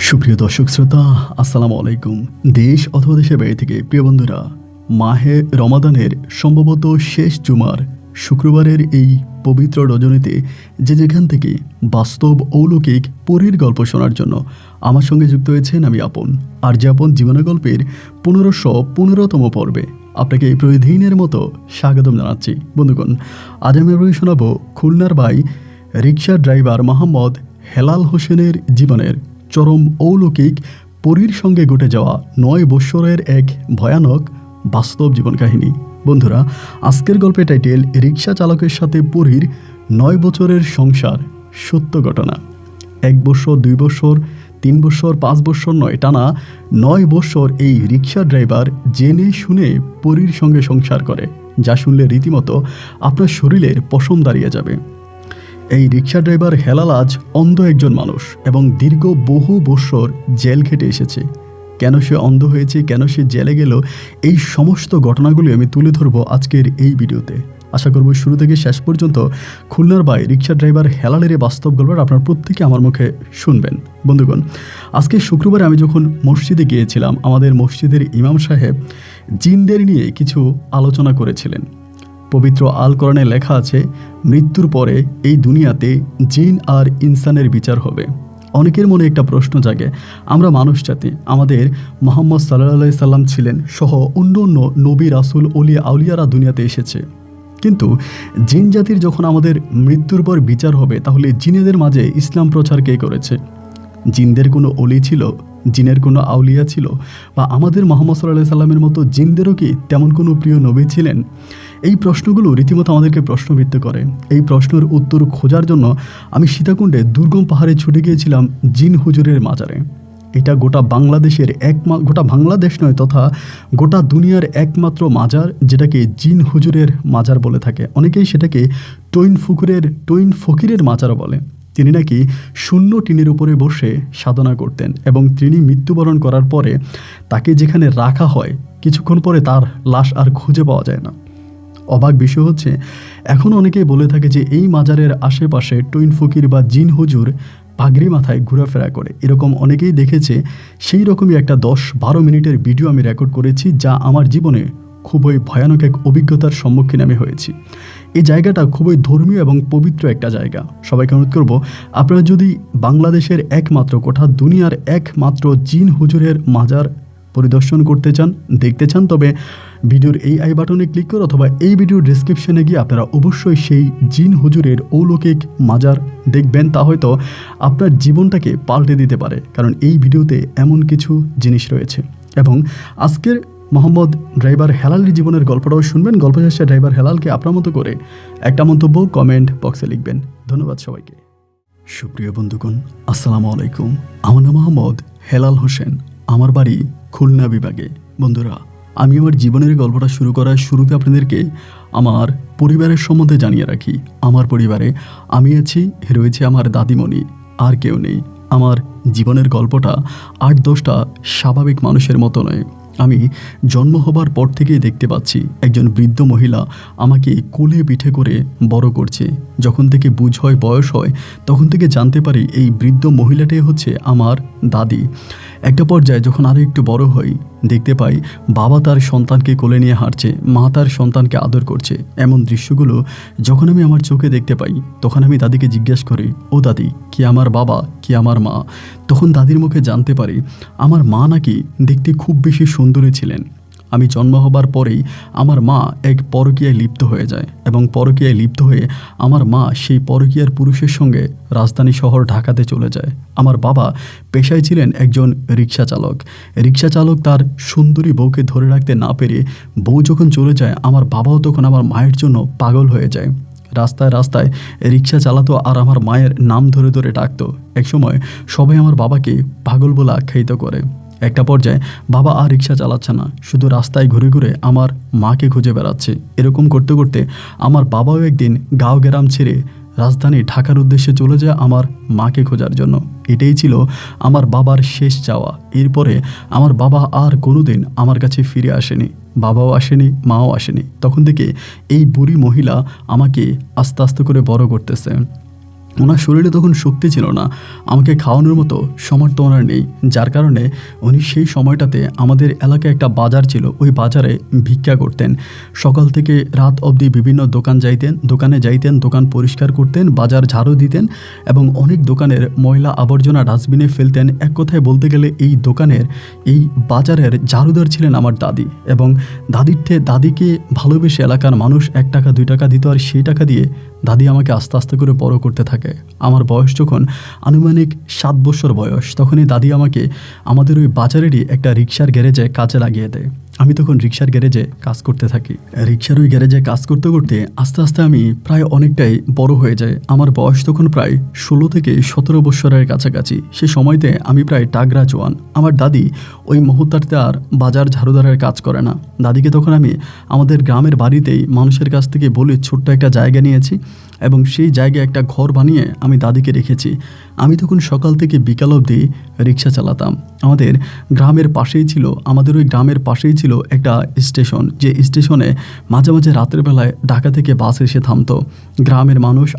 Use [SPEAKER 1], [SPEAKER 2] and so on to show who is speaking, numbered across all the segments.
[SPEAKER 1] সুপ্রিয় দর্শক শ্রোতা, আসসালামু আলাইকুম। দেশ অথবা দেশের বাইরে থেকে প্রিয় বন্ধুরা, মাহে রমাদানের সম্ভবত শেষ জুমার শুক্রবারের এই পবিত্র রজনীতে যে যেখান থেকে বাস্তব অলৌকিক পরীর গল্প শোনার জন্য আমার সঙ্গে যুক্ত হয়েছেন আমি আপন। আর যে আপন জীবনের গল্পের 1515তম পর্বে আপনাকে প্রতিদিনের মতো স্বাগতম জানাচ্ছি। বন্ধুগণ, আজ আমি শোনাবো খুলনার ভাই রিকশা ড্রাইভার মোহাম্মদ হেলাল হোসেনের জীবনের চরম অলৌকিক পরীর সঙ্গে ঘটে যাওয়া 9 বৎসরের এক ভয়ানক বাস্তব জীবন কাহিনী। বন্ধুরা, আজকের গল্পের টাইটেল রিকশা চালকের সাথে পরীর 9 বছরের সংসার, সত্য ঘটনা। 1 বছর, 2 বছর, 3 বছর, 5 বছর নয়, টানা 9 বছর এই রিকশা ড্রাইভার জেনে শুনে পরীর সঙ্গে সংসার করে, যা শুনলে রীতিমতো আপনার শরীরের পশম দাঁড়িয়ে যাবে। এই রিকশা ড্রাইভার হেলাল আজ অন্ধ একজন মানুষ এবং দীর্ঘ বহু বছর জেল খেটে এসেছে। কেন সে অন্ধ হয়েছে, কেন সে জেলে গেল, এই সমস্ত ঘটনাগুলি আমি তুলে ধরবো আজকের এই ভিডিওতে। আশা করব শুরু থেকে শেষ পর্যন্ত খুলনার ভাই রিকশা ড্রাইভার হেলালের এই বাস্তব গল্পটা আপনার প্রত্যেকে আমার মুখে শুনবেন। বন্ধুগণ, আজকে শুক্রবারে আমি যখন মসজিদে গিয়েছিলাম, আমাদের মসজিদের ইমাম সাহেব জিনদের নিয়ে কিছু আলোচনা করেছিলেন। পবিত্র আল কোরআনে লেখা আছে, মৃত্যুর পরে এই দুনিয়াতে জিন আর ইনসানের বিচার হবে। অনেকের মনে একটা প্রশ্ন জাগে, আমরা মানুষ জাতি, আমাদের মুহাম্মদ সাল্লাল্লাহু সাল্লাম ছিলেন সহ অন্য অন্য নবী, রাসূল, ওলিয়া, আউলিয়ারা দুনিয়াতে এসেছে, কিন্তু জিন জাতির যখন আমাদের মৃত্যুর পর বিচার হবে, তাহলে জিনেদের মাঝে ইসলাম প্রচার কে করেছে? জিনদের কোনো অলি ছিল? জিনের কোনো আউলিয়া ছিল? বা আমাদের মুহাম্মদ সাল্লাল্লাহু সাল্লামের মতো জিনদেরও কি তেমন কোনো প্রিয় নবী ছিলেন? এই প্রশ্নগুলো রীতিমতো আমাদেরকে প্রশ্নবিদ্ধ করে। এই প্রশ্নের উত্তর খোঁজার জন্য আমি সীতাকুণ্ডে দুর্গম পাহাড়ে ছুটে গিয়েছিলাম জিন হুজুরের মাজারে। এটা গোটা বাংলাদেশের গোটা বাংলাদেশ নয়, তথা গোটা দুনিয়ার একমাত্র মাজার, যেটাকে জিন হুজুরের মাজার বলে থাকে। অনেকেই সেটাকে টইন ফকিরের মাজারও বলে। তিনি নাকি শূন্য টিনের উপরে বসে সাধনা করতেন এবং তিনি মৃত্যুবরণ করার পরে তাকে যেখানে রাখা হয়, কিছুক্ষণ পরে তার লাশ আর খুঁজে পাওয়া যায় না। অবাক বিষয় হচ্ছে, এখন অনেকেই বলে থাকে যে এই মাজারের আশেপাশে টইন ফকির বা জিন হুজুর পাগড়ি মাথায় ঘোরাফেরা করে। এরকম অনেকেই দেখেছে। সেই রকমই একটা 10-12 মিনিটের ভিডিও আমি রেকর্ড করেছি, যা আমার জীবনে খুবই ভয়ানক এক অভিজ্ঞতার সম্মুখীন আমি হয়েছি। এই জায়গাটা খুবই ধর্মীয় এবং পবিত্র একটা জায়গা। সবাইকে অনুরোধ করব, আপনারা যদি বাংলাদেশের একমাত্র, গোটা দুনিয়ার একমাত্র জিন হুজুরের মাজার পরিদর্শন করতে চান, দেখতে চান, তবে ভিডিওর এই আই বাটনে ক্লিক করে অথবা এই ভিডিওর ডেসক্রিপশনে গিয়ে আপনারা অবশ্যই সেই জিন হুজুরের অলৌকিক মাজার দেখবেন। তা হয়তো আপনার জীবনটাকে পাল্টে দিতে পারে, কারণ এই ভিডিওতে এমন কিছু জিনিস রয়েছে। এবং আজকের মোহাম্মদ ড্রাইভার হেলালের জীবনের গল্পটাও শুনবেন। গল্প শেষে ড্রাইভার হেলালকে আপনার মতো করে একটা মন্তব্য কমেন্ট বক্সে লিখবেন। ধন্যবাদ সবাইকে। সুপ্রিয় বন্ধুগণ, আসসালামু আলাইকুম। আমার নাম মোহাম্মদ হেলাল হোসেন, আমার বাড়ি খুলনা বিভাগে। বন্ধুরা, আমি আমার জীবনের গল্পটা শুরু করার শুরুতে আপনাদেরকে আমার পরিবারের সম্বন্ধে জানিয়ে রাখি। আমার পরিবারে আমি আছি, রয়েছে আমার দাদিমণি, আর কেউ নেই। আমার জীবনের গল্পটা 8-10টা স্বাভাবিক মানুষের মতো নয়। আমি জন্ম হবার পর থেকেই দেখতে পাচ্ছি একজন বৃদ্ধ মহিলা আমাকে কোলে পিঠে করে বড় করছে। যখন থেকে বুঝ হয়, বয়স হয়, তখন থেকে জানতে পারি এই বৃদ্ধ মহিলাটাই হচ্ছে আমার দাদি। একটা পর্যায়ে যখন আরও একটু বড় হই, দেখতে পাই বাবা তার সন্তানকে কোলে নিয়ে হাঁটছে, মা তার সন্তানকে আদর করছে। এমন দৃশ্যগুলো যখন আমি আমার চোখে দেখতে পাই, তখন আমি দাদিকে জিজ্ঞেস করি, ও দাদি, কি আমার বাবা, কি আমার মা? তখন দাদির মুখে জানতে পারি আমার মা নাকি দেখতে খুব বেশি সুন্দরী ছিলেন। আমি জন্ম হবার পরেই আমার মা এক পরকীয়ায় লিপ্ত হয়ে যায় এবং পরকীয়ায় লিপ্ত হয়ে আমার মা সেই পরকীয়ার পুরুষের সঙ্গে রাজধানী শহর ঢাকাতে চলে যায়। আমার বাবা পেশায় ছিলেন একজন রিকশা চালক। তার সুন্দরী বউকে ধরে রাখতে না পেরে বউ যখন চলে যায়, আমার বাবাও তখন আমার মায়ের জন্য পাগল হয়ে যায়। রাস্তায় রাস্তায় রিকশা চালাতো আর আমার মায়ের নাম ধরে ধরে ডাকতো। একসময় সবাই আমার বাবাকে পাগল বলে আখ্যায়িত করে। একটা পর্যায়ে বাবা আর রিকশা চালাচ্ছে না, শুধু রাস্তায় ঘুরে ঘুরে আমার মাকে খুঁজে বেড়াচ্ছে। এরকম করতে করতে আমার বাবাও একদিন গাঁও গ্রাম ছেড়ে রাজধানী ঢাকার উদ্দেশ্যে চলে যায় আমার মাকে খোঁজার জন্য। এটাই ছিল আমার বাবার শেষ চাওয়া। এরপরে আমার বাবা আর কোনোদিন আমার কাছে ফিরে আসেনি, বাবাও আসেনি, মাও আসেনি। তখন থেকে এই বুড়ি মহিলা আমাকে আস্তে আস্তে করে বড় করতেছে। ওনার শরীরে তখন শক্তি ছিল না, আমাকে খাওয়ানোর মতো সামর্থ্য ওনার নেই, যার কারণে উনি সেই সময়টাতে আমাদের এলাকায় একটা বাজার ছিল, ওই বাজারে ভিক্ষা করতেন। সকাল থেকে রাত অবধি বিভিন্ন দোকানে যাইতেন, দোকান পরিষ্কার করতেন, বাজার ঝাড়ু দিতেন এবং অনেক দোকানের ময়লা আবর্জনা ডাস্টবিনে ফেলতেন। এক কথায় বলতে গেলে এই বাজারের ঝাড়ুদার ছিলেন আমার দাদি। এবং দাদিকে ভালোবেসে এলাকার মানুষ 1 টাকা 2 টাকা দিত, আর সেই টাকা দিয়ে দাদি আমাকে আস্তে আস্তে করে বড় করতে থাকে। আমার বয়স যখন আনুমানিক 7 বছর বয়স, তখনই দাদি আমাকে আমাদের ওই বাজারেরই একটা রিক্সার গ্যারেজে কাজে লাগিয়ে দেয়। আমি তখন রিক্সার গ্যারেজে কাজ করতে থাকি। রিক্সার ওই গ্যারেজে কাজ করতে করতে আস্তে আস্তে আমি প্রায় অনেকটাই বড় হয়ে যাই। আমার বয়স তখন প্রায় 16 থেকে 17 বছরের কাছাকাছি। সে সময়তে আমি প্রায় টাগরা জোয়ান। আমার দাদি ওই মুহূর্তে আর বাজার ঝাড়ুদারের কাজ করে না। দাদিকে তখন আমি আমাদের গ্রামের বাড়িতেই মানুষের কাছ থেকে বলে ছোট্ট একটা জায়গা নিয়েছি এবং সেই জায়গায় একটা ঘর বানিয়ে আমি দাদিকে রেখেছি। আমি তখন সকাল থেকে বিকাল অবধি রিক্সা চালাতাম। আমাদের ওই গ্রামের পাশেই ছিল একটা স্টেশন, যে স্টেশনে মাঝে মাঝে রাতের বেলায় ঢাকা থেকে বাস এসে থামতো।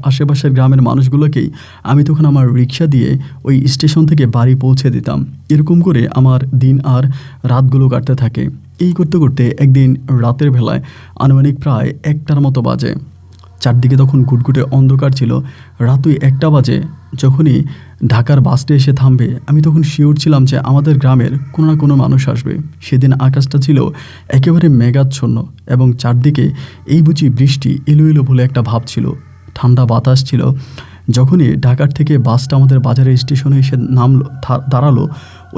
[SPEAKER 1] আশেপাশের গ্রামের মানুষগুলোকেই আমি তখন আমার রিক্সা দিয়ে ওই স্টেশন থেকে বাড়ি পৌঁছে দিতাম। এরকম করে আমার দিন আর রাতগুলো কাটতে থাকে। এই করতে করতে একদিন রাতের বেলায় আনুমানিক প্রায় 1টার মতো বাজে। চারদিকে তখন ঘুটঘুটে অন্ধকার ছিল। রাত ওই 1টা বাজে যখনই ঢাকার বাসটা এসে থামবে, আমি তখন শিওর ছিলাম যে আমাদের গ্রামের কোনো না কোনো মানুষ আসবে। সেদিন আকাশটা ছিল একেবারে মেঘাচ্ছন্ন এবং চারদিকে এই বুঝি বৃষ্টি এলো এলো বলে একটা ভাব ছিল, ঠান্ডা বাতাস ছিল। যখনই ঢাকার থেকে বাসটা আমাদের বাজারের স্টেশনে এসে দাঁড়ালো,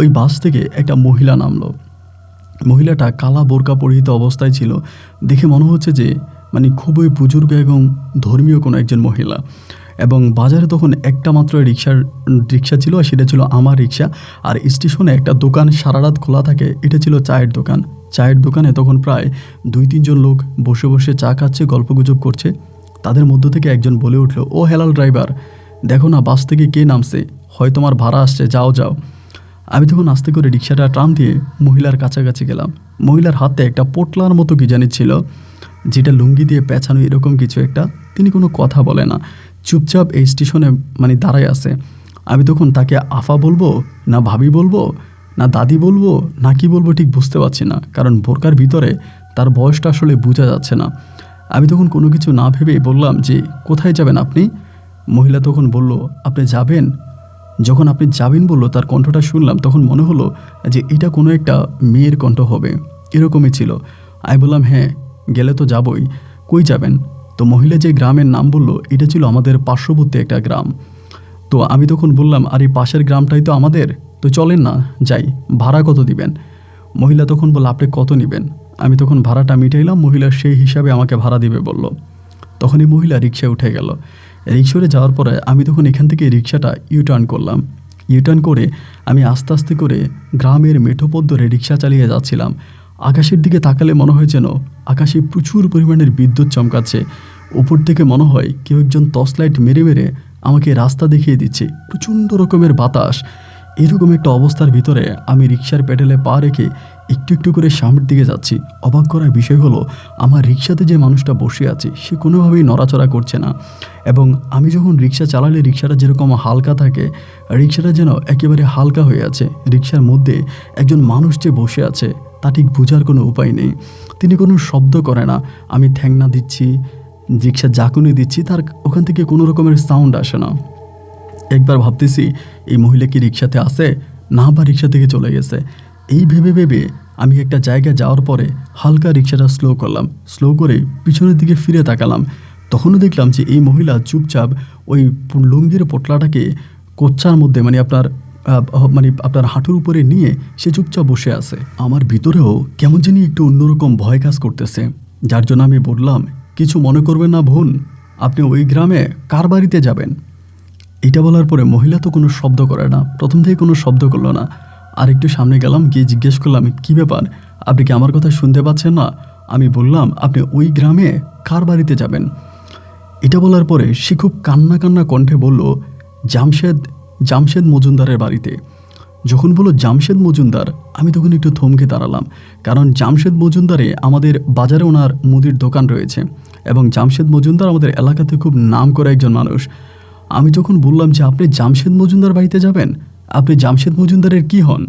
[SPEAKER 1] ওই বাস থেকে একটা মহিলা নামলো। মহিলাটা কালা বোরকা পরিহিত অবস্থায় ছিল। দেখে মনে হচ্ছে যে খুবই বুজুর্গ এবং ধর্মীয় কোনো একজন মহিলা। এবং বাজারে তখন একটা মাত্র রিক্সা ছিল, আর সেটা ছিল আমার রিক্সা। আর স্টেশনে একটা দোকান সারা রাত খোলা থাকে, এটা ছিল চায়ের দোকান। চায়ের দোকানে তখন প্রায় 2-3 জন লোক বসে বসে চা খাচ্ছে, গল্পগুজব করছে। তাদের মধ্য থেকে একজন বলে উঠলো, ও হেলাল ড্রাইভার, দেখো না বাস থেকে কে নামছে, হয় তোমার ভাড়া আসছে, যাও যাও। আমি তখন আস্তে করে রিক্সাটা টান দিয়ে মহিলার কাছাকাছি গেলাম। মহিলার হাতে একটা পোটলার মতো কি জানি ছিল, যেটা লুঙ্গি দিয়ে পেঁচানো এরকম কিছু একটা। তিনি কোনো কথা বলে না, চুপচাপ এই স্টেশনে দাঁড়ায় আছে। আমি তখন তাকে আফা বলবো না ভাবি বলবো না দাদি বলবো না কি বলবো ঠিক বুঝতে পারছি না, কারণ বোরকার ভিতরে তার বয়সটা আসলে বোঝা যাচ্ছে না। আমি তখন কোনো কিছু না ভেবে বললাম যে, কোথায় যাবেন আপনি? মহিলা তখন বলল, আপনি যাবেন? যখন আপনি যাবেন বললো, তার কণ্ঠটা শুনলাম, তখন মনে হলো যে এটা কোনো একটা মেয়ের কণ্ঠ হবে, এরকমই ছিল। আমি বললাম, হ্যাঁ গেলে তো যাবই, কই যাবেন? তো মহিলা যে গ্রামের নাম বললো, এটা ছিল আমাদের পার্শ্ববর্তী একটা গ্রাম। তো আমি তখন বললাম, আর এই পাশের গ্রামটাই তো আমাদের, তো চলেন না যাই, ভাড়া কত দিবেন? মহিলা তখন বলল, আপনি কত নেবেন? আমি তখন ভাড়াটা মিটাইলাম, মহিলা সেই হিসাবে আমাকে ভাড়া দিবে বলল। তখনই মহিলা রিক্সায় উঠে গেল। রিক্সায় যাওয়ার পরে আমি তখন এখান থেকে রিক্সাটা ইউটার্ন করলাম। ইউটার্ন করে আমি আস্তে আস্তে করে গ্রামের মেঠোপথ ধরে রিক্সা চালিয়ে যাচ্ছিলাম। আকাশের দিকে তাকালে মনে হয় যেন আকাশে প্রচুর পরিমাণের বিদ্যুৎ চমকাচ্ছে। উপর থেকে মনে হয় কেউ একজন টর্চ লাইট মেরে মেরে আমাকে রাস্তা দেখিয়ে দিচ্ছে। প্রচণ্ড রকমের বাতাস। এরকম একটা অবস্থার ভিতরে আমি রিক্সার প্যাডেলে পা রেখে একটু একটু করে সামনের দিকে যাচ্ছি। অবাক করার বিষয় হলো, আমার রিক্সাতে যে মানুষটা বসে আছে সে কোনোভাবেই নড়াচড়া করছে না। এবং আমি যখন রিক্সা চালালে রিক্সাটা যেরকম হালকা থাকে, রিক্সাটা যেন একেবারে হালকা হয়ে আছে। রিক্সার মধ্যে একজন মানুষ যে বসে আছে তা ঠিক বোঝার কোনো উপায় নেই। তিনি কোনো শব্দ করে না। আমি ঠ্যাংনা দিচ্ছি, রিক্সা জাকুনি দিচ্ছি, তার ওখান থেকে কোনো রকমের সাউন্ড আসে না। একবার ভাবতেছি এই মহিলা কি রিক্সাতে আসে, না বা রিক্সা থেকে চলে গেছে। এই ভেবে ভেবে আমি একটা জায়গায় যাওয়ার পরে হালকা রিক্সাটা স্লো করলাম। স্লো করে পিছনের দিকে ফিরে তাকালাম। তখনও দেখলাম যে এই মহিলা চুপচাপ ওই লুঙ্গির পোটলাটাকে কোচ্চার মধ্যে আপনার হাঁটুর উপরে নিয়ে সে চুপচাপ বসে আছে। আমার ভিতরেও কেমন জানি একটু অন্যরকম ভয় কাজ করতেছে, যার জন্য আমি বললাম, কিছু মনে করবেন না বোন, আপনি ওই গ্রামে কার বাড়িতে যাবেন? এটা বলার পরে মহিলা তো কোনো শব্দ করে না, প্রথম থেকে কোনো শব্দ করলো না। আর একটু সামনে গেলাম, গিয়ে জিজ্ঞেস করলাম, কী ব্যাপার, আপনি কি আমার কথা শুনতে পাচ্ছেন না? আমি বললাম, আপনি ওই গ্রামে কার বাড়িতে যাবেন? এটা বলার পরে সে খুব কান্না কান্না কণ্ঠে বলল, জামশেদ মজুমদারের বাড়িতে। যখন বলল জামশেদ মজুমদার, আমি তখন একটু থমকে দাঁড়ালাম, কারণ জামশেদ মজুমদারে আমাদের বাজারে ওনার মুদির দোকান রয়েছে এবং জামশেদ মজুমদার আমাদের এলাকাতে খুব নাম করা একজন মানুষ। আমি যখন বললাম যে আপনি জামশেদ মজুমদার বাড়িতে যাবেন, আপনি জামশেদ মজুমদারের কি হন?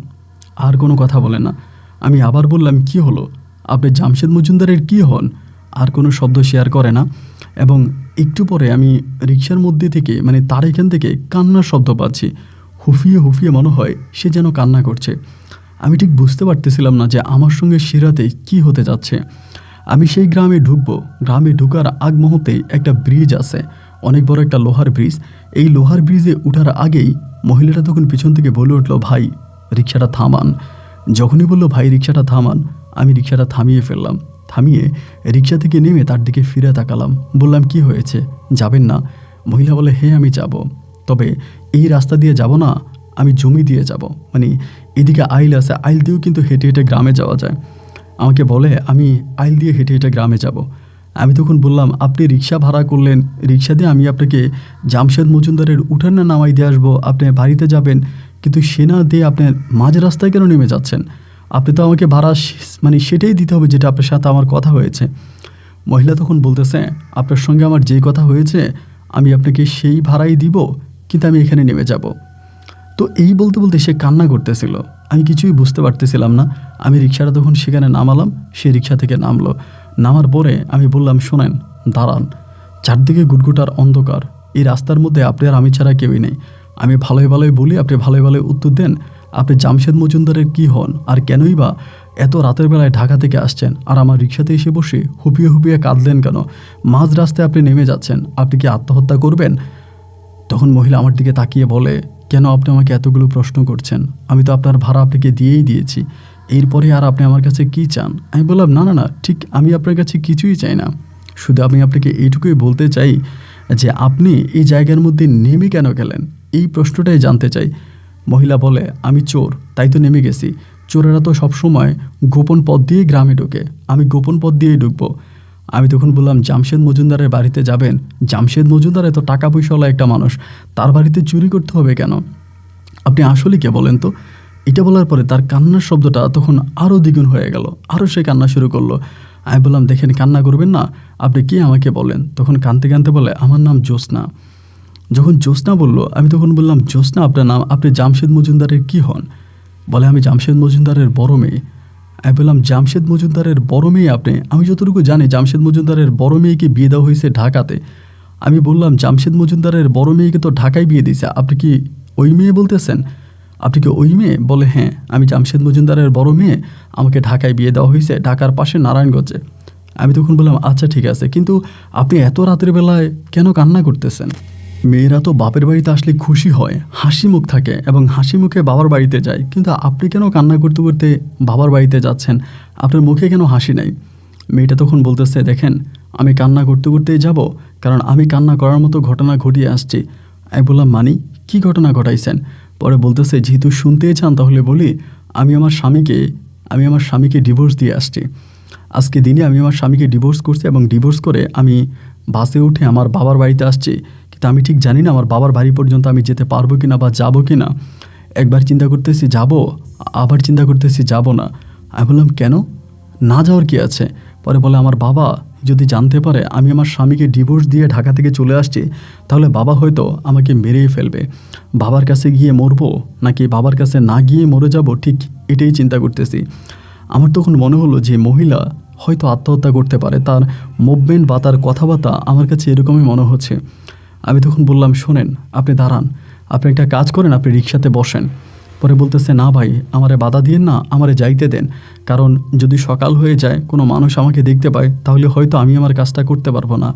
[SPEAKER 1] আর কোনো কথা বলে না। আমি আবার বললাম, কি হলো, আপনি জামশেদ মজুমদারের কি হন? আর কোনো শব্দ শেয়ার করে না। এবং একটু পরে আমি রিকশার মধ্যে থেকে মানে তার এখান থেকে কান্নার শব্দ পাচ্ছি। হুফিয়ে হুফিয়ে মনে হয় সে যেন কান্না করছে। আমি ঠিক বুঝতে পারতেছিলাম না যে আমার সঙ্গে সে রাতে কী হতে যাচ্ছে। আমি সেই গ্রামে ঢুকবো। গ্রামে ঢুকার আগ মুহূর্তেই একটা ব্রিজ আছে, অনেক বড় একটা লোহার ব্রিজ। এই লোহার ব্রিজে ওঠার আগেই মহিলাটা তখন পিছন থেকে বলে উঠলো, ভাই রিকশাটা থামান। যখনই বললো ভাই রিকশাটা থামান, আমি রিকশাটা থামিয়ে ফেললাম। থামিয়ে রিকশা থেকে নেমে তার দিকে ফিরে তাকালাম। বললাম, কি হয়েছে, যাবেন না? মহিলা বলে, হ্যাঁ আমি যাব, তবে এই রাস্তা দিয়ে যাব না, আমি জমি দিয়ে যাব। মানে এদিকে আইল আছে, আইল দিয়েও কিন্তু হেঁটে হেঁটে গ্রামে যাওয়া যায়। আমাকে বলে আমি আইল দিয়ে হেঁটে হেঁটে গ্রামে যাব। আমি তখন বললাম, আপনি রিক্সা ভাড়া করলেন, রিক্সা দিয়ে আমি আপনাকে জামশেদ মজুমদারের উঠানে নামাই দিয়ে আসবো, আপনি বাড়িতে যাবেন, কিন্তু সে না দিয়ে আপনি মাঝ রাস্তায় কেন নেমে যাচ্ছেন? আপনি তো আমাকে ভাড়া মানে সেটাই দিতে হবে যেটা আপনার সাথে আমার কথা হয়েছে। মহিলা তখন বলতেছে, আপনার সঙ্গে আমার যেই কথা হয়েছে আমি আপনাকে সেই ভাড়াই দিব, কিন্তু আমি এখানে নেমে যাব। তো এই বলতে বলতে সে কান্না করতেছিল। আমি কিছুই বুঝতে পারতেছিলাম না। আমি রিক্সাটা তখন সেখানে নামালাম, সে রিক্সা থেকে নামলো। নামার পরে আমি বললাম, শোনেন, দাঁড়ান, চারদিকে গুটগুটার অন্ধকার, এই রাস্তার মধ্যে আপনি আর আমি ছাড়া কেউই নেই। আমি ভালোই ভালোই বলি, আপনি ভালোই ভালোই উত্তর দেন। আপনি জামশেদ মজুমদারের কি হন, আর কেনই বা এত রাতের বেলায় ঢাকা থেকে আসছেন, আর আমার রিক্সাতে এসে বসে হুপিয়ে হুপিয়ে কাঁদলেন কেন? মাঝ রাস্তায় আপনি নেমে যাচ্ছেন, আপনি কি আত্মহত্যা করবেন? তখন মহিলা আমার দিকে তাকিয়ে বলে, কেন আপনি আমাকে এতগুলো প্রশ্ন করছেন? আমি তো আপনার ভাড়া আপনাকে দিয়েই দিয়েছি, এরপরে আর আপনি আমার কাছে কি চান? আমি বললাম, না না না, ঠিক আমি আপনার কাছে কিছুই চাই না, শুধু আমি আপনাকে এইটুকুই বলতে চাই যে আপনি এই জায়গার মধ্যে নেমে কেন গেলেন, এই প্রশ্নটাই জানতে চাই। মহিলা বলে, আমি চোর, তাই তো নেমে গেছি। চোরেরা তো সবসময় গোপন পথ দিয়ে গ্রামে ঢোকে, আমি গোপন পথ দিয়েই ঢুকবো। আমি তখন বললাম, জামশেদ মজুমদারের বাড়িতে যাবেন? জামশেদ মজুমদার এত টাকা পয়সাওয়ালা একটা মানুষ, তার বাড়িতে চুরি করতে হবে কেন? আপনি আসলে কে বলেন তো? এটা বলার পরে তার কান্নার শব্দটা তখন আরও দ্বিগুণ হয়ে গেল, আরও সে কান্না শুরু করলো। আমি বললাম, দেখেন, কান্না করবেন না, আপনি কি আমাকে বলেন? তখন কাঁদতে কাঁদতে বলে, আমার নাম জ্যোৎস্না। যখন জ্যোৎস্না বলল, আমি তখন বললাম, জ্যোৎস্না আপনার নাম, আপনি জামশেদ মজুমদারের কি হন? বলে, আমি জামশেদ মজুমদারের বড় মেয়ে। আমি বললাম, জামশেদ মজুমদারের বড় মেয়ে আপনি? আমি যতটুকু জানি জামশেদ মজুমদারের বড় মেয়েকে বিয়ে দেওয়া হয়েছে ঢাকাতে। আমি বললাম, জামশেদ মজুমদারের বড় মেয়েকে তো ঢাকায় বিয়ে দিয়েছে, আপনি কি ওই মেয়ে বলতেছেন? আপনি কি ওই মেয়ে? বলে, হ্যাঁ, আমি জামশেদ মজুমদারের বড় মেয়ে, আমাকে ঢাকায় বিয়ে দেওয়া হয়েছে, ঢাকার পাশে নারায়ণগঞ্জে। আমি তখন বললাম, আচ্ছা ঠিক আছে, কিন্তু আপনি এত রাতের বেলায় কেন কান্না করতেছেন? মেয়েরা তো বাপের বাড়িতে আসলে খুশি হয়, হাসি মুখ থাকে এবং হাসি মুখে বাবার বাড়িতে যায়, কিন্তু আপনি কেন কান্না করতে করতে বাবার বাড়িতে যাচ্ছেন? আপনার মুখে কেন হাসি নাই? মেয়েটা তখন বলতেছে, দেখেন, আমি কান্না করতে করতেই যাব, কারণ আমি কান্না করার মতো ঘটনা ঘটিয়ে আসছি। আমি বললাম, মানি কি ঘটনা ঘটাইছেন? পরে বলতেছে, যেহেতু শুনতেই চান তাহলে বলি, আমি আমার স্বামীকে ডিভোর্স দিয়ে আসছি। আজকে দিনে আমি আমার স্বামীকে ডিভোর্স করছি এবং ডিভোর্স করে আমি বাসে উঠে আমার বাবার বাড়িতে আসছি, কিন্তু আমি ঠিক জানি না আমার বাবার বাড়ি পর্যন্ত আমি যেতে পারবো কি না বা যাবো কি না। একবার চিন্তা করতেছি যাব, আবার চিন্তা করতেছি যাব না। আমি বললাম, কেন? না যাওয়ার কি আছে? পরে বলে, আমার বাবা যদি জানতে পারে আমি আমার স্বামীকে ডিভোর্স দিয়ে ঢাকা থেকে চলে আসছি, তাহলে বাবা হয়তো আমাকে মেরেই ফেলবে। বাবার কাছে গিয়ে মরবো নাকি বাবার কাছে না গিয়ে মরে যাব, ঠিক এটাই চিন্তা করতেছি। আমার তখন মনে হলো যে মহিলা হয়তো আত্মহত্যা করতে পারে, তার মুভমেন্ট বা তার কথাবার্তা আমার কাছে এরকমই মনে হচ্ছে। আমি তখন বললাম, শোনেন, আপনি দাঁড়ান, আপনি একটা কাজ করেন, আপনি রিক্সাতে বসেন। পরে বলতেছে, না ভাই, আমারে বাধা দিয়েন না, আমারে যাইতে দেন, কারণ যদি সকাল হয়ে যায়, কোনো মানুষ আমাকে দেখতে পায়, তাহলে হয়তো আমি আমার কাজটা করতে পারবো না।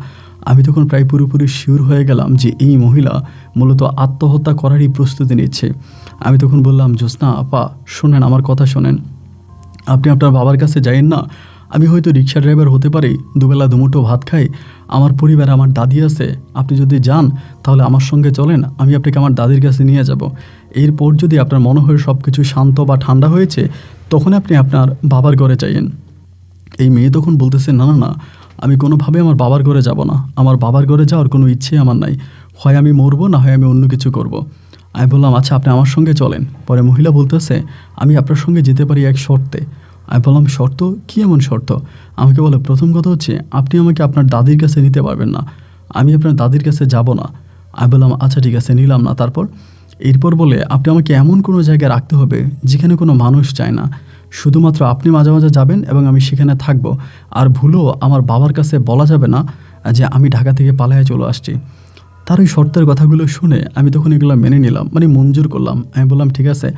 [SPEAKER 1] আমি তখন প্রায় পুরোপুরি শিওর হয়ে গেলাম যে এই মহিলা মূলত আত্মহত্যা করারই প্রস্তুতি নিচ্ছে। আমি তখন বললাম, জ্যোৎস্না আপা, শোনেন, আমার কথা শোনেন, আপনি আপনার বাবার কাছে যাইয়েন না। আমি হয়তো রিক্সা ড্রাইভার হতে পারি, দুবেলা দুমুঠো ভাত খাই, আমার পরিবারে আমার দাদি আছে, আপনি যদি যান তাহলে আমার সঙ্গে চলেন, আমি আপনাকে আমার দাদির কাছে নিয়ে যাব। এরপর যদি আপনার মনে হয় সব কিছু শান্ত বা ঠান্ডা হয়েছে, তখন আপনি আপনার বাবার ঘরে যাইয়েন। এই মেয়ে তখন বলতেছে, না না না, আমি কোনোভাবে আমার বাবার ঘরে যাব না, আমার বাবার ঘরে যাওয়ার কোনো ইচ্ছে আমার নাই, হয় আমি মরবো না হয় আমি অন্য কিছু করব। আমি বললাম, আচ্ছা আপনি আমার সঙ্গে চলেন। পরে মহিলা বলতেছে, আমি আপনার সঙ্গে যেতে পারি এক শর্তে। আমি বললাম, শর্ত? কী এমন শর্ত? আমাকে বলে, প্রথম কথা হচ্ছে আপনি আমাকে আপনার দাদির কাছে নিতে পারবেন না, আমি আপনার দাদির কাছে যাব না। আমি বললাম আচ্ছা ঠিক আছে, নিলাম না। তারপর এরপর বলে আপনি আমাকে এমন কোনো জায়গায় রাখতে হবে যেখানে কোনো মানুষ চায় না, শুধুমাত্র আপনি মাঝে মাঝে যাবেন এবং আমি সেখানে থাকবো। আর ভুলও আমার বাবার কাছে বলা যাবে না যে আমি ঢাকা থেকে পালায়ে চলে আসছি। তার ওই শর্তের কথাগুলো শুনে আমি তখন এগুলো মেনে নিলাম, মানে মঞ্জুর করলাম। আমি বললাম ঠিক আছে,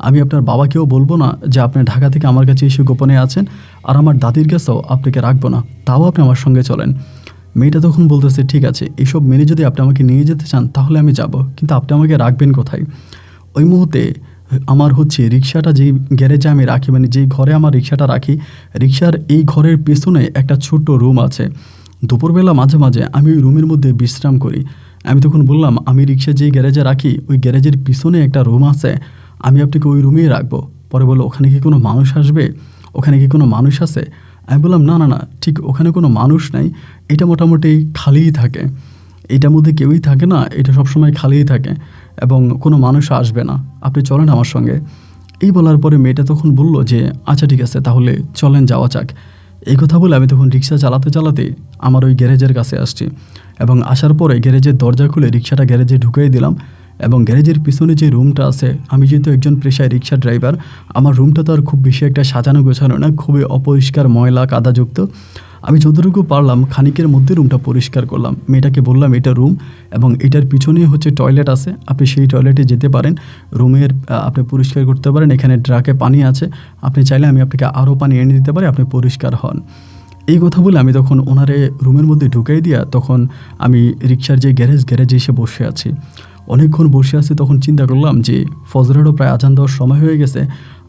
[SPEAKER 1] আমি আপনার বাবাকেও বলবো না যে আপনি ঢাকা থেকে আমার কাছে এসে গোপনে আছেন, আর আমার দাদির কাছেও আপনাকে রাখবো না, তাও আপনি আমার সঙ্গে চলেন। মেয়েটা তখন বলতেছে ঠিক আছে, এসব মেনে যদি আপনি আমাকে নিয়ে যেতে চান তাহলে আমি যাব, কিন্তু আপনি আমাকে রাখবেন কোথায়? ওই মুহূর্তে আমার হচ্ছে রিক্সাটা যেই গ্যারেজে আমি রাখি, মানে যেই ঘরে আমার রিক্সাটা রাখি, রিক্সার এই ঘরের পেছনে একটা ছোট্ট রুম আছে। দুপুরবেলা মাঝে মাঝে আমি ওই রুমের মধ্যে বিশ্রাম করি। আমি তখন বললাম আমি রিক্সা যেই গ্যারেজে রাখি ওই গ্যারেজের পিছনে একটা রুম আছে, আমি আপনাকে ওই রুমেই রাখবো। পরে বললো ওখানে কি কোনো মানুষ আসবে, ওখানে কি কোনো মানুষ আছে? আমি বললাম না না না, ঠিক ওখানে কোনো মানুষ নাই, এটা মোটামুটি খালিই থাকে, এটার মধ্যে কেউই থাকে না, এটা সবসময় খালিই থাকে এবং কোনো মানুষ আসবে না, আপনি চলেন আমার সঙ্গে। এই বলার পরে মেয়েটা তখন বলল যে আচ্ছা ঠিক আছে, তাহলে চলেন যাওয়া যাক। এই কথা বলে আমি তখন রিক্সা চালাতে চালাতে আমার ওই গ্যারেজের কাছে আসছি এবং আসার পরে গ্যারেজের দরজা খুলে রিক্সাটা গ্যারেজে ঢুকিয়ে দিলাম। এবং গ্যারেজের পিছনে যে রুমটা আছে, আমি যেহেতু একজন পেশায় রিক্সা ড্রাইভার, আমার রুমটা তো আর খুব বেশি একটা সাজানো গোছানো না, খুবই অপরিষ্কার, ময়লা কাদাযুক্ত। আমি যতটুকু পারলাম খানিকের মধ্যে রুমটা পরিষ্কার করলাম। মেয়েটাকে বললাম এটা রুম এবং এটার পিছনেই হচ্ছে টয়লেট আছে, আপনি সেই টয়লেটে যেতে পারেন, রুমের আপনি পরিষ্কার করতে পারেন, এখানে ড্রাকে পানি আছে, আপনি চাইলে আমি আপনাকে আরও পানি এনে দিতে পারি, আপনি পরিষ্কার হন। এই কথা বলে আমি তখন ওনারে রুমের মধ্যে ঢুকাই দিয়া তখন আমি রিক্সার যে গ্যারেজে এসে বসে আছি। অনেকক্ষণ বসে আছি, তখন চিন্তা করলাম যে ফজরেরও প্রায় আজান দেওয়ার সময় হয়ে গেছে।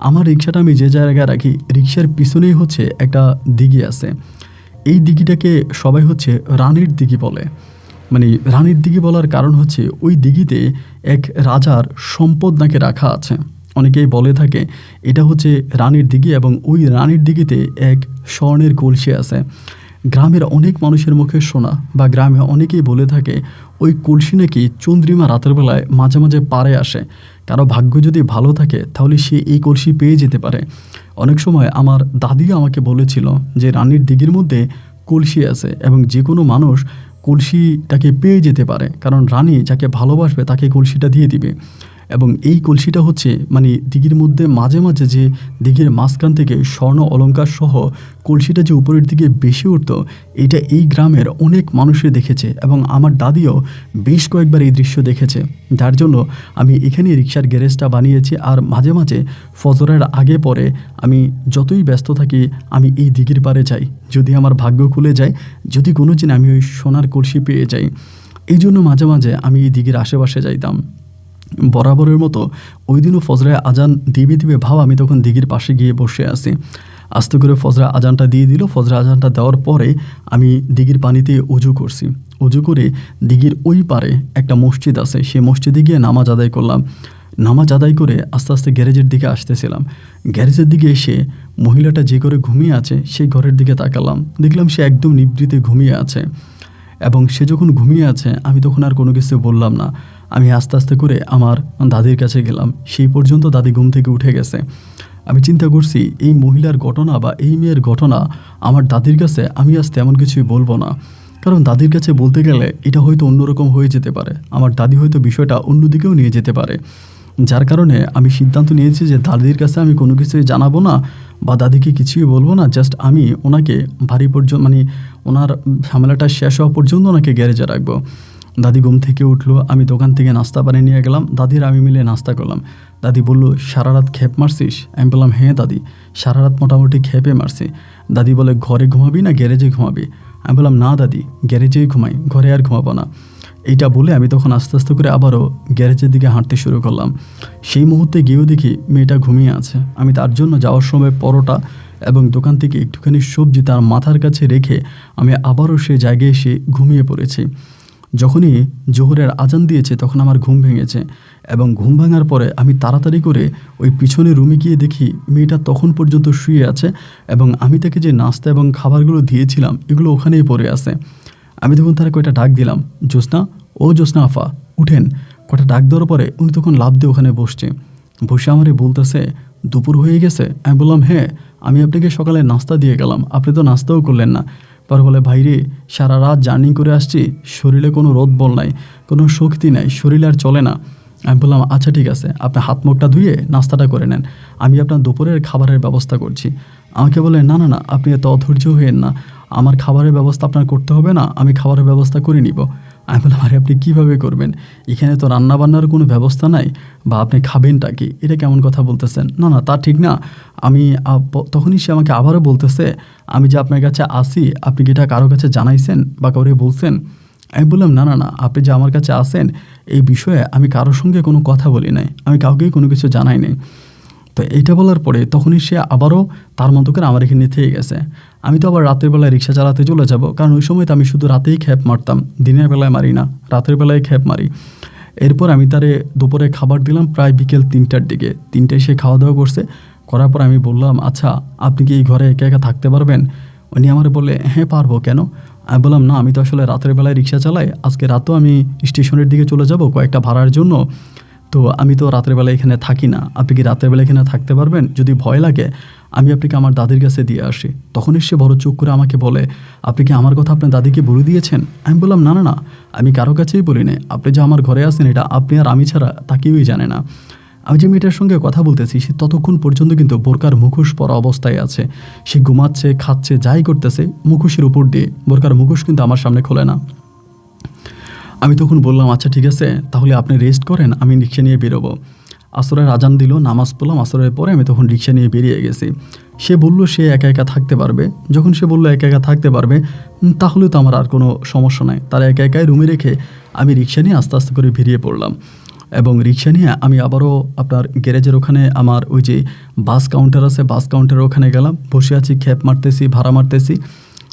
[SPEAKER 1] আমার রিক্সাটা আমি যে জায়গায় রাখি রিক্সার পিছনেই হচ্ছে একটা দিঘি আছে। এই দিঘিটাকে সবাই হচ্ছে রানীর দিঘি বলে। মানে রানীর দিঘি বলার কারণ হচ্ছে ওই দিঘিতে এক রাজার সম্পদ নাকি রাখা আছে। অনেকেই বলে থাকে এটা হচ্ছে রানীর দিঘি এবং ওই রানীর দিঘিতে এক স্বর্ণের কলসি আছে। গ্রামের অনেক মানুষের মুখে শোনা বা গ্রামে অনেকেই বলে থাকে ওই কলসি নাকি চন্দ্রিমা রাতের বেলায় মাঝে মাঝে পাড়ে আসে, কারো ভাগ্য যদি ভালো থাকে তাহলে সে এই কলসি পেয়ে যেতে পারে। অনেক সময় আমার দাদিও আমাকে বলেছিল যে রানীর দিঘির মধ্যে কলসি আছে এবং যে কোনো মানুষ কলসিটাকে পেয়ে যেতে পারে, কারণ রানী যাকে ভালোবাসবে তাকে কলসিটা দিয়ে দিবে। এবং এই কলসিটা হচ্ছে মানে দিঘির মধ্যে মাঝে মাঝে যে দিঘির মাঝখান থেকে স্বর্ণ অলংকার সহ কলসিটা যে উপরের দিকে বেশি উঠতো, এটা এই গ্রামের অনেক মানুষে দেখেছে এবং আমার দাদিও বেশ কয়েকবার এই দৃশ্য দেখেছে। যার জন্য আমি এখানে রিক্সার গ্যারেজটা বানিয়েছি, আর মাঝে মাঝে ফজরের আগে পরে আমি যতই ব্যস্ত থাকি আমি এই দিঘির পাড়ে যাই, যদি আমার ভাগ্য খুলে যায়, যদি কোনো দিন আমি ওই সোনার কলসি পেয়ে যাই। এই জন্য মাঝে মাঝে আমি এই দিঘির আশেপাশে যাইতাম। বরাবরের মতো ওই দিনও ফজরে আজান দিবে ভাব আমি তখন দিঘির পাশে গিয়ে বসে আছি। আস্তে করে ফজরা আজানটা দিয়ে দিল। ফজরা আজানটা দেওয়ার পরে আমি দিঘির পানিতে উজু করছি। উজু করে দিঘির ওই পারে একটা মসজিদ আছে, সেই মসজিদে গিয়ে নামাজ আদায় করলাম। নামাজ আদায় করে আস্তে আস্তে গ্যারেজের দিকে আসতেছিলাম। গ্যারেজের দিকে এসে মহিলাটা যে ঘরে ঘুমিয়ে আছে সেই ঘরের দিকে তাকালাম, দেখলাম সে একদম নিভৃতে ঘুমিয়ে আছে। এবং সে যখন ঘুমিয়ে আছে আমি তখন আর কোনো কিছু বললাম না। আমি আস্তে আস্তে করে আমার দাদির কাছে গেলাম। সেই পর্যন্ত দাদি ঘুম থেকে উঠে গেছে। আমি চিন্তা করছি এই মহিলার ঘটনা বা এই মেয়ের ঘটনা আমার দাদির কাছে আমি আজ তেমন কিছুই বলবো না, কারণ দাদির কাছে বলতে গেলে এটা হয়তো অন্যরকম হয়ে যেতে পারে, আমার দাদি হয়তো বিষয়টা অন্যদিকেও নিয়ে যেতে পারে। যার কারণে আমি সিদ্ধান্ত নিয়েছি যে দাদির কাছে আমি কোনো কিছুই জানাবো না বা দাদিকে কিছুই বলবো না। জাস্ট আমি ওনাকে বাড়ি পর্যন্ত মানে ওনার ঝামেলাটা শেষ হওয়া পর্যন্ত ওনাকে গ্যারেজে রাখবো। দাদি ঘুম থেকে উঠলো, আমি দোকান থেকে নাস্তা বানিয়ে নিয়ে গেলাম, দাদির আমি মিলে নাস্তা করলাম। দাদি বলল সারা রাত খেপ মারছিস? আমি বললাম হ্যাঁ দাদি, সারা রাত মোটামুটি খেপে মারছি। দাদি বলে ঘরে ঘুমাবি না গ্যারেজে ঘুমাবি? আমি বললাম না দাদি, গ্যারেজেই ঘুমাই, ঘরে আর ঘুমাবো না। এইটা বলে আমি তখন আস্তে আস্তে করে আবারও গ্যারেজের দিকে হাঁটতে শুরু করলাম। সেই মুহূর্তে গিয়েও দেখি মেয়েটা ঘুমিয়ে আছে। আমি তার জন্য যাওয়ার সময় পরোটা এবং দোকান থেকে একটুখানি সবজি তার মাথার কাছে রেখে আমি আবারও সে জায়গায় এসে ঘুমিয়ে পড়েছি। যখনই জোহরের আজান দিয়েছে তখন আমার ঘুম ভেঙেছে এবং ঘুম ভাঙার পরে আমি তাড়াতাড়ি করে ওই পিছনে রুমে গিয়ে দেখি মেয়েটা তখন পর্যন্ত শুয়ে আছে এবং আমি তাকে যে নাস্তা এবং খাবারগুলো দিয়েছিলাম এগুলো ওখানেই পড়ে আছে। আমি তখন তার কয়টা ডাক দিলাম, জ্যোৎস্না, ও জ্যোৎস্না আফা উঠেন। কয়টা ডাক দেওয়ার পরে উনি তখন লাফ দিয়ে ওখানে বসে আমারে বলতেছে দুপুর হয়ে গেছে? আমি বললাম হ্যাঁ, আমি আপনাকে সকালে নাস্তা দিয়ে গেলাম, আপনি তো নাস্তাও করলেন না। পরে বলে, ভাই রে, সারা রাত জার্নি করে আসছি, শরীরে কোনো রোদ বল নাই, কোনো শক্তি নাই, শরীর আর চলে না। আমি বললাম, আচ্ছা ঠিক আছে, আপনি হাত মুখটা ধুয়ে নাস্তাটা করে নেন, আমি আপনার দুপুরের খাবারের ব্যবস্থা করছি। আমাকে বলে, না না না, আপনি এত অধৈর্য হয়েন না, আমার খাবারের ব্যবস্থা আপনার করতে হবে না, আমি খাবারের ব্যবস্থা করে নিব। আমি বললাম, আরে আপনি কীভাবে করবেন, এখানে তো রান্নাবান্নার কোনো ব্যবস্থা নাই, বা আপনি খাবেনটা কি, এটা কেমন কথা বলতেছেন? না না, তা ঠিক না। আমি তখনই সে আমাকে আবারও বলতেছে, আমি যে আপনার কাছে আসি, আপনি কি এটা কারো কাছে জানাইছেন বা কাউরে বলছেন? আমি বললাম, না না না, আপনি যে আমার কাছে আসেন এই বিষয়ে আমি কারোর সঙ্গে কোনো কথা বলি নাই, আমি কাউকেই কোনো কিছু জানাই নাই। তো এইটা বলার পরে তখনই সে আবারও তার মতো করে আমার এখানে থেকে গেছে। আমি তো আবার রাতের বেলায় রিক্সা চালাতে চলে যাব, কারণ ওই সময় তো আমি শুধু রাতেই খ্যাপ মারতাম, দিনের বেলায় মারি না, রাতের বেলায় খ্যাপ মারি। এরপর আমি তারে দুপুরে খাবার দিলাম প্রায় বিকেল 3টার দিকে। 3টায় সে খাওয়া দাওয়া করছে, করার পর আমি বললাম, আচ্ছা আপনি কি এই ঘরে একা একা থাকতে পারবেন? উনি আমার বলে, হ্যাঁ পারবো, কেন? আমি বললাম, না আমি তো আসলে রাতের বেলায় রিক্সা চালাই, আজকে রাতেও আমি স্টেশনের দিকে চলে যাব কয়েকটা ভাড়ার জন্য, তো আমি তো রাতের বেলা এখানে থাকি না, আপনি কি রাতের বেলা এখানে থাকতে পারবেন? যদি ভয় লাগে আমি আপনাকে আমার দাদির কাছে দিয়ে আসি। তখনই সে বড় চুপ করে আমাকে বলে, আপনি কি আমার কথা আপনার দাদিকে বলে দিয়েছেন? আমি বললাম, না না না, আমি কারো কাছেই বলি নাই, আপনি যে আমার ঘরে আছেন এটা আপনি আর আমি ছাড়া তা কেউই জানে না। আমি যে মেয়েটার সঙ্গে কথা বলতেছি সে ততক্ষণ পর্যন্ত কিন্তু বোরকার মুখোশ পরা অবস্থায় আছে, সে ঘুমাচ্ছে, খাচ্ছে, যাই করতেছে মুখোশের উপর দিয়ে, বোরকার মুখোশ কিন্তু আমার সামনে খোলে না। আমি তখন বললাম, আচ্ছা ঠিক আছে, তাহলে আপনি রেস্ট করেন, আমি রিক্সা নিয়ে বেরোবো। আসরের আজান দিল, নামাজ পড়লাম, আসরের পরে আমি তখন রিক্সা নিয়ে বেরিয়ে গেছি। সে বলল সে একা একা থাকতে পারবে। যখন সে বলল একা একা থাকতে পারবে, তাহলে তো আমার আর কোনো সমস্যা নাই। তার একা একাই রুমে রেখে আমি রিক্সা নিয়ে আস্তে আস্তে করে বেরিয়ে পড়লাম। এবং রিক্সা নিয়ে আমি আবারও আপনার গ্যারেজের ওখানে, আমার ওই যে বাস কাউন্টার আছে, বাস কাউন্টারের ওখানে গেলাম, বসে আছি, খ্যাপ মারতেছি, ভাড়া মারতেছি,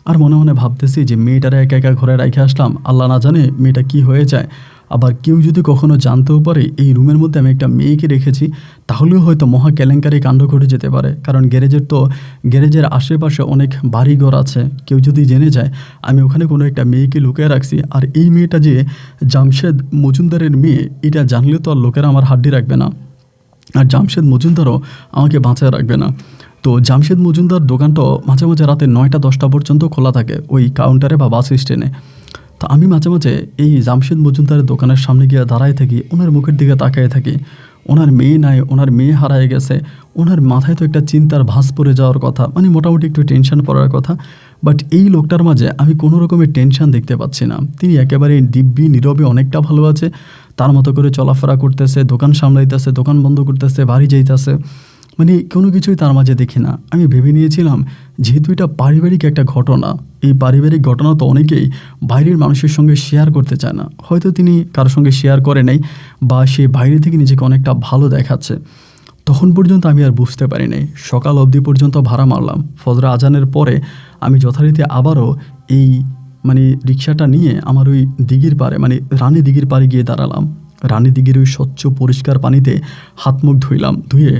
[SPEAKER 1] আর মনে মনে ভাবতেছি যে মেয়েটারে একা একা ঘরে রেখে আসলাম, আল্লাহ না জানে মেয়েটা কি হয়ে যায়। আবার কেউ যদি কখনো জানতেও পারে এই রুমের মধ্যে আমি একটা মেয়েকে রেখেছি, তাহলেও হয়তো মহা কেলেঙ্কারি কাণ্ড ঘটে যেতে পারে। কারণ গ্যারেজের আশেপাশে অনেক বাড়িঘর আছে, কেউ যদি জেনে যায় আমি ওখানে কোনো একটা মেয়েকে লুকিয়ে রাখছি, আর এই মেয়েটা যে জামশেদ মজুমদারের মেয়ে, এটা জানলে তো আর লোকেরা আমার হাড্ডি রাখবে না, আর জামশেদ মজুমদারও আমাকে বাঁচায় রাখবে না। তো জামশেদ মজুমদার দোকানটা মাঝে মাঝে রাতে 9টা-10টা পর্যন্ত খোলা থাকে ওই কাউন্টারে বা বাস স্ট্যান্ডে। তো আমি মাঝে মাঝে এই জামশেদ মজুমদারের দোকানের সামনে গিয়ে দাঁড়ায় থাকি, ওনার মুখের দিকে তাকিয়ে থাকি। ওনার মেয়ে নাই, ওনার মেয়ে হারায় গেছে, ওনার মাথায় তো একটা চিন্তার ভাঁজ পড়ে যাওয়ার কথা, মানে মোটামুটি একটু টেনশন পড়ার কথা। বাট এই লোকটার মাঝে আমি কোনো রকমের টেনশন দেখতে পাচ্ছি না। তিনি একেবারে দিব্যি নীরবে অনেকটা ভালো আছে, তার মতো করে চলাফেরা করতেছে, দোকান সামলাইতেছে, দোকান বন্ধ করতেছে, বাড়ি যাইতেছে, মানে কোনো কিছুই তার মাঝে দেখি না। আমি ভেবে নিয়েছিলাম যেহেতু এটা পারিবারিক একটা ঘটনা, এই পারিবারিক ঘটনা তো অনেকেই বাইরের মানুষের সঙ্গে শেয়ার করতে চায় না, হয়তো তিনি কারোর সঙ্গে শেয়ার করে নাই, বা সে বাইরে থেকে নিজেকে অনেকটা ভালো দেখাচ্ছে। তখন পর্যন্ত আমি আর বুঝতে পারি নাই, সকাল অবধি পর্যন্ত ভাড়া মারলাম। ফজর আজানের পরে আমি যথারীতি আবারও এই রিক্সাটা নিয়ে আমার ওই দিঘির পাড়ে, রানী দিঘির পাড়ে গিয়ে দাঁড়ালাম। রানী দিঘির ওই স্বচ্ছ পরিষ্কার পানিতে হাত মুখ ধুয়ে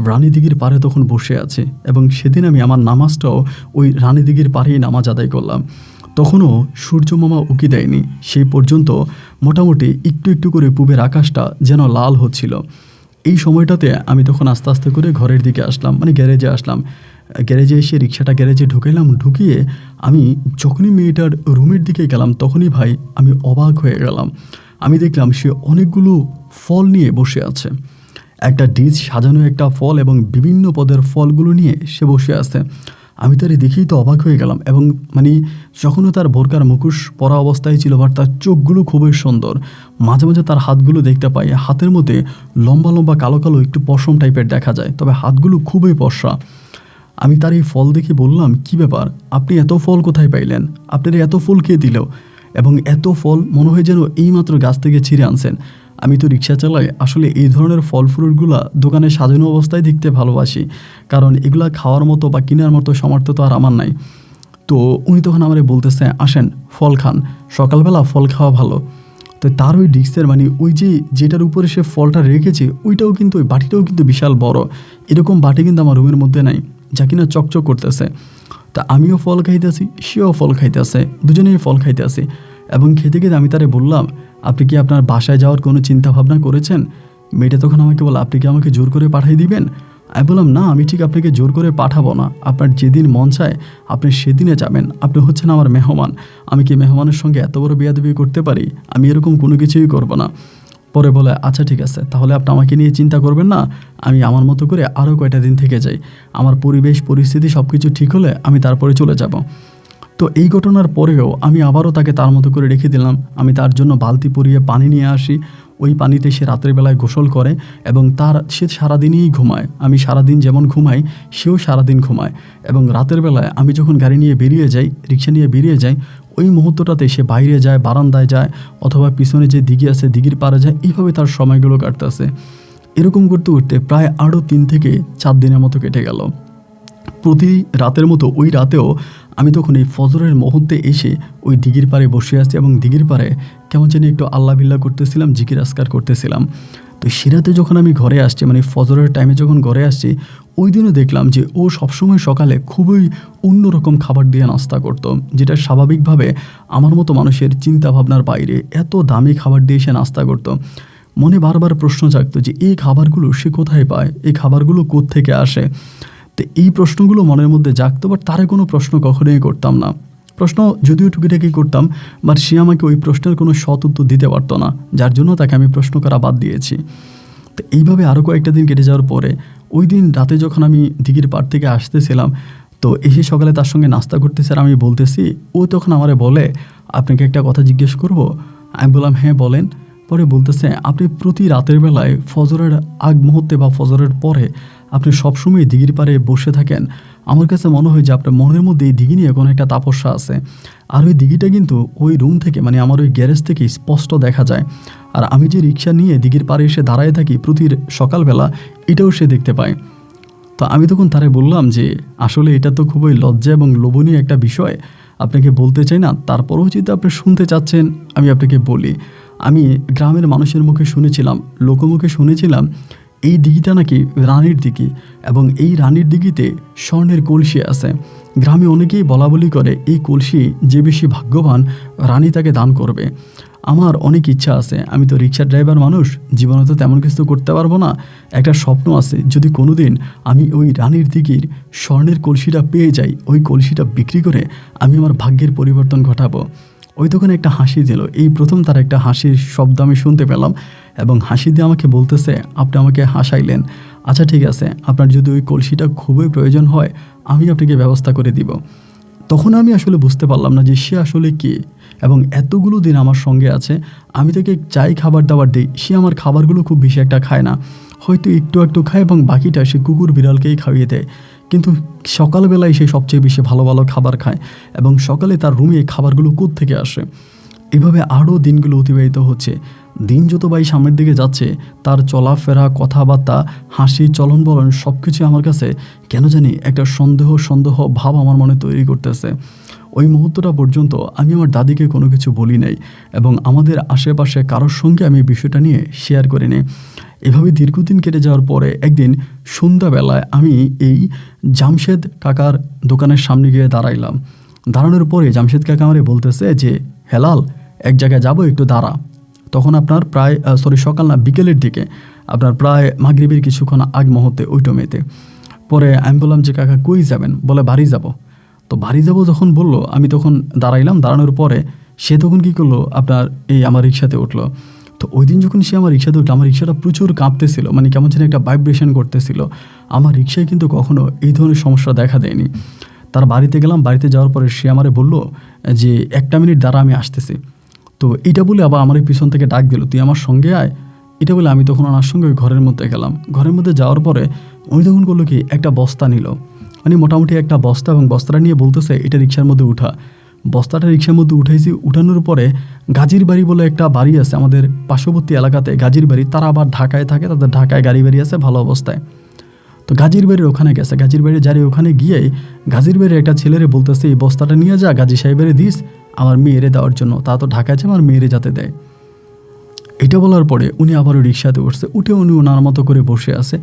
[SPEAKER 1] রানী দিঘির পাড়ে তখন বসে আছি, এবং সেদিন আমি আমার নামাজটাও ওই রানী দিঘির পাড়েই নামাজ আদায় করলাম। তখনও সূর্য মামা উকি দেয়নি, সেই পর্যন্ত মোটামুটি একটু একটু করে পূবের আকাশটা যেন লাল হচ্ছিল। এই সময়টাতে আমি তখন আস্তে আস্তে করে ঘরের দিকে আসলাম, গ্যারেজে আসলাম। গ্যারেজে এসে রিক্সাটা গ্যারেজে ঢুকাইলাম, ঢুকিয়ে আমি যখনই মেয়েটার রুমের দিকে গেলাম তখনই ভাই আমি অবাক হয়ে গেলাম। আমি দেখলাম সে অনেকগুলো ফল নিয়ে বসে আছে, একটা ডিশ সাজানো একটা ফল এবং বিভিন্ন পদের ফলগুলো নিয়ে সে বসে আছে। আমি তার দেখেই তো অবাক হয়ে গেলাম, এবং যখনও তার বোরকার মুখোশ পরা অবস্থায় ছিল, বাট তার চোখগুলো খুবই সুন্দর। মাঝে মাঝে তার হাতগুলো দেখতে পাই, হাতের মধ্যে লম্বা লম্বা কালো কালো একটু পশম টাইপের দেখা যায়, তবে হাতগুলো খুবই পশরা। আমি তার এই ফল দেখে বললাম, কি ব্যাপার, আপনি এত ফল কোথায় পাইলেন? আপনার এত ফল কে দিল? এবং এত ফল মনে হয় যেন এইমাত্র গাছ থেকে ছিঁড়ে আনছেন। আমি তো রিক্সা চালাই, আসলে এই ধরনের ফল ফ্রুটগুলো দোকানে সাজানো অবস্থায় দেখতে ভালোবাসি, কারণ এগুলা খাওয়ার মতো বা কেনার মতো সামর্থ্য তো আর আমার নাই। তো উনি তখন আমারে বলতেছে, আসেন ফল খান, সকালবেলা ফল খাওয়া ভালো। তো তার ওই ডিস্কের ওই যেটার উপরে সে ফলটা রেখেছে ওইটাও কিন্তু, ওই বাটিটাও কিন্তু বিশাল বড়। এরকম বাটি কিন্তু আমার রুমের মধ্যে নাই, যা কিনা চকচক করতেছে। তা আমিও ফল খাইতেছি, সেও ফল খাইতেছে, দুজনেই ফল খাইতেছি। এবং খেতে খেতে আমি তারে বললাম, আপনি কি আপনার বাসায় যাওয়ার কোনো চিন্তা ভাবনা করেছেন? মেয়েটা তখন আমাকে বলে, আপনি কি আমাকে জোর করে পাঠিয়ে দিবেন? আমি বললাম, না, আমি ঠিক আপনাকে জোর করে পাঠাবো না, আপনার যেদিন মন চায় আপনি সেদিনে যাবেন, আপনি হচ্ছেন আমার মেহমান, আমি কি মেহমানের সঙ্গে এত বড় বেয়াদবি করতে পারি? আমি এরকম কোনো কিছুই করবো না। পরে বলে, আচ্ছা ঠিক আছে, তাহলে আপনি আমাকে নিয়ে চিন্তা করবেন না, আমি আমার মতো করে আরও কয়টা দিন থেকে যাই, আমার পরিবেশ পরিস্থিতি সব কিছু ঠিক হলে আমি তারপরে চলে যাব। তো এই ঘটনার পরেও আমি আবারও তাকে তার মতো করে রেখে দিলাম। আমি তার জন্য বালতি পরিয়ে পানি নিয়ে আসি, ওই পানিতে সে রাতের বেলায় গোসল করে এবং সে সারাদিনই ঘুমায়। আমি সারাদিন যেমন ঘুমাই সেও সারাদিন ঘুমায়, এবং রাতের বেলায় আমি যখন গাড়ি নিয়ে বেরিয়ে যাই, রিক্সা নিয়ে বেরিয়ে যাই, ওই মুহূর্তটাতে সে বাইরে যায়, বারান্দায় যায়, অথবা পিছনে যে দিঘি আছে দিঘির পাড়ে যায়, এইভাবে তার সময়গুলো কাটতেছে। এরকম করতে করতে প্রায় আরও 3 থেকে 4 দিনের মতো কেটে গেল। প্রতি রাতের মতো ওই রাতেও আমি তখন এই ফজরের মুহূর্তে এসে ওই দিঘির পাড়ে বসে আছি এবং দিঘির পাড়ে কেমন যেন একটু আল্লাহ বিল্লাহ করতেছিলাম, জিকির আসকার করতেছিলাম। তো সেরাতে যখন আমি ঘরে আসছি, মানে ফজরের টাইমে যখন ঘরে আসছি, ওই দিনও দেখলাম যে ও সবসময় সকালে খুবই অন্যরকম খাবার দিয়ে নাস্তা করতো, যেটা স্বাভাবিকভাবে আমার মতো মানুষের চিন্তা ভাবনার বাইরে। এত দামি খাবার দিয়ে সে নাস্তা করতো। মনে বারবার প্রশ্ন জাগতো যে এই খাবারগুলো সে কোথায় পায়, এই খাবারগুলো কোত্থেকে আসে। তো এই প্রশ্নগুলো মনের মধ্যে জাগতো, বাট তারে কোনো প্রশ্ন কখনোই করতাম না। প্রশ্ন যদিও টুকিটাকি করতাম, বাট সে আমাকে ওই প্রশ্নের কোনো সৎ উত্তর দিতে পারতো না, যার জন্য তাকে আমি প্রশ্ন করা বাদ দিয়েছি। তো এইভাবে আরও কয়েকটা দিন কেটে যাওয়ার পরে ওই দিন রাতে যখন আমি দিঘির পাড় থেকে আসতেছিলাম, তো এসে সকালে তার সঙ্গে নাস্তা করতেছি আর আমি বলতেছি, ও তখন আমারে বলে, আপনাকে একটা কথা জিজ্ঞেস করব? আমি বললাম, হ্যাঁ বলেন। পরে বলতেছে, আপনি প্রতি রাতের বেলায় ফজরের আগ মুহূর্তে বা ফজরের পরে আপনি সবসময় দিঘির পাড়ে বসে থাকেন। আমার কাছে মনে হয় যে আপনার মনের মধ্যে এই দিঘি নিয়ে কোনো একটা তাপস্যা আছে। আর ওই দিঘিটা কিন্তু ওই রুম থেকে, মানে আমার ওই গ্যারেজ থেকে স্পষ্ট দেখা যায়। আর আমি যে রিক্সা নিয়ে দিঘির পাড়ে এসে দাঁড়ায় থাকি প্রতি সকালবেলা, এটাও সে দেখতে পায়। তো আমি তখন তারে বললাম যে আসলে এটা তো খুবই লজ্জা এবং লোভনীয় একটা বিষয়, আপনাকে বলতে চাই না, তারপরেও যদি আপনি শুনতে চাচ্ছেন আমি আপনাকে বলি। আমি গ্রামের মানুষের মুখে শুনেছিলাম, লোকমুখে শুনেছিলাম, এই দিঘিটা নাকি রানীর দিঘি, এবং এই রানীর দিঘিতে স্বর্ণের কলসি আছে। গ্রামে অনেকেই বলা বলি করে এই কলসি যে বেশি ভাগ্যবান রানী তাকে দান করবে। আমার অনেক ইচ্ছা আছে, আমি তো রিক্সা ড্রাইভার মানুষ, জীবনে তো তেমন কিছু করতে পারবো না। একটা স্বপ্ন আছে, যদি কোনো দিন আমি ওই রানীর দিঘির স্বর্ণের কলসিটা পেয়ে যাই, ওই কলসিটা বিক্রি করে আমি আমার ভাগ্যের পরিবর্তন ঘটাবো। ওই তখন একটা হাসি দিল, এই প্রথম তার একটা হাসির শব্দ আমি শুনতে পেলাম, এবং হাসি দিয়ে আমাকে বলতেছে, আপনি আমাকে হাসাইলেন, আচ্ছা ঠিক আছে, আপনার যদি ওই কলসিটা খুবই প্রয়োজন হয় আমি আপনাকে ব্যবস্থা করে দিব। তখন আমি আসলে বুঝতে পারলাম না যে সে আসলে কে, এবং এতগুলো দিন আমার সঙ্গে আছে, আমি তাকে যাই খাবার দাবার দিই, সে আমার খাবারগুলো খুব বেশি একটা খায় না, হয়তো একটু একটু খায় এবং বাকিটা সে কুকুর বিড়ালকেই খাইয়ে দেয়। কিন্তু সকালবেলায় সে সবচেয়ে বেশি ভালো ভালো খাবার খায়, এবং সকালে তার রুমে খাবারগুলো কোত্থেকে আসে। এভাবে আরও দিনগুলো অতিবাহিত হচ্ছে। দিন যত ভাই সামনের দিকে যাচ্ছে, তার চলাফেরা, কথাবার্তা, হাসি, চলন বলন সব কিছু আমার কাছে কেন জানি একটা সন্দেহ সন্দেহ ভাব আমার মনে তৈরি করতেছে। ওই মুহূর্তটা পর্যন্ত আমি আমার দাদিকে কোনো কিছু বলি নাই, এবং আমাদের আশেপাশে কারোর সঙ্গে আমি বিষয়টা নিয়ে শেয়ার করিনি। এভাবে দীর্ঘদিন কেটে যাওয়ার পরে একদিন সন্ধ্যাবেলায় আমি এই জামশেদ কাকার দোকানের সামনে গিয়ে দাঁড়াইলাম। দাঁড়ানোর পরে জামশেদ কাকা আমারে বলতেছে যে, হেলাল, এক জায়গায় যাব, একটু দাঁড়া। তখন আপনার প্রায় সকাল না বিকেলের দিকে, আপনার প্রায় মাগরিবের কিছুক্ষণ আগ মুহূর্তে ওই টমেতে। পরে আমি বললাম যে, কাকা কই যাবেন? বলে, বাড়ি যাব। তো বাড়ি যাব যখন বললো, আমি তখন দাঁড়াইলাম। দাঁড়ানোর পরে সে তখন কী করলো, আপনার এই আমার রিক্সাতে উঠলো। তো ওই দিন যখন সে আমার রিক্সাতে উঠলো, আমার রিক্সাটা প্রচুর কাঁপতেছিল, মানে কেমন যেন একটা ভাইব্রেশন করতেছিল। আমার রিক্সায় কিন্তু কখনো এই ধরনের সমস্যা দেখা দেয়নি। তার বাড়িতে গেলাম, বাড়িতে যাওয়ার পরে সে আমারে বললো যে 1 মিনিট দ্বারা আমি আসতেছি। তো এটা বলে আবার আমার পিছন থেকে ডাক দিল, তুই আমার সঙ্গে আয়। এটা বলে আমি তখন ওনার সঙ্গে ওই ঘরের মধ্যে গেলাম। ঘরের মধ্যে যাওয়ার পরে উনি তখন করলো কি, একটা বস্তা নিল, মানে মোটামুটি একটা বস্তা, এবং বস্তাটা নিয়ে বলতেছে, এটা রিক্সার মধ্যে উঠা। বস্তাটা রিক্সার মধ্যে উঠাইছি। উঠানোর পরে গাজীর বাড়ি বলে একটা বাড়ি আছে আমাদের পার্শ্ববর্তী এলাকাতে, গাজীর বাড়ি, তারা আবার ঢাকায় থাকে, তাদের ঢাকায় গাড়ি বাড়ি আছে ভালো অবস্থায়। তো গাজীর বাড়ির ওখানে গেছে, গাজীর বাড়ির যারে ওখানে গিয়েই গাজীর বাড়ির একটা ছেলেরে বলতেছে, এই বস্তাটা নিয়ে যা গাজী সাহেবের দিস আমার মেয়েরে দেওয়ার জন্য, তা তো ঢাকায় আছে, আমার মেয়েরে যাতে দেয়। এটা বলার পরে উনি আবারও রিক্সাতে উঠছে, উঠে উনি ওনার মতো করে বসে আছে।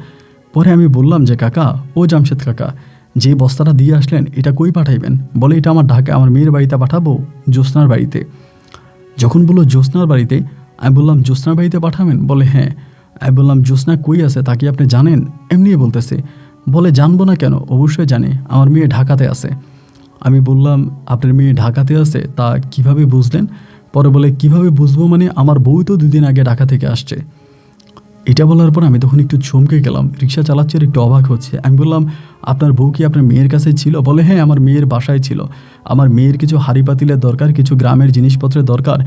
[SPEAKER 1] পরে আমি বললাম যে, কাকা, ও জামশেদ কাকা, যে বস্তাটা দিয়ে আসলেন এটা কই পাঠাইবেন? বলে, এটা আমার ঢাকা আমার মেয়ের বাড়িতে পাঠাবো, জ্যোৎস্নার বাড়িতে। যখন বললো জ্যোৎস্নার বাড়িতে, আমি বললাম, জ্যোৎস্নার বাড়িতে পাঠাবেন? বলে, হ্যাঁ। আমি বললাম, জ্যোৎস্না কই আছে তা কি আপনি জানেন? এমনি বলতেছে। বলে, জানবো না কেন, অবশ্যই জানি, আমার মেয়ে ঢাকাতে আছে। আমি বললাম, আপনার মেয়ে ঢাকাতে আছে, তা কিভাবে বুঝলেন? পরে বলে, কিভাবে বুঝবো মানে, আমার বউ তো 2 দিন আগে ঢাকা থেকে আসছে। এটা বলার পর আমি তখন একটু চমকে গেলাম, রিক্সা চালাচ্ছি আর একটু অবাক হচ্ছে। আমি বললাম, আপনার বউ কি আপনার মেয়ের কাছে ছিল? বলে, হ্যাঁ, আমার মেয়ের বাসায় ছিল। আমার মেয়ের কিছু হাঁড়ি পাতিলের দরকার, কিছু গ্রামের জিনিসপত্রের দরকার,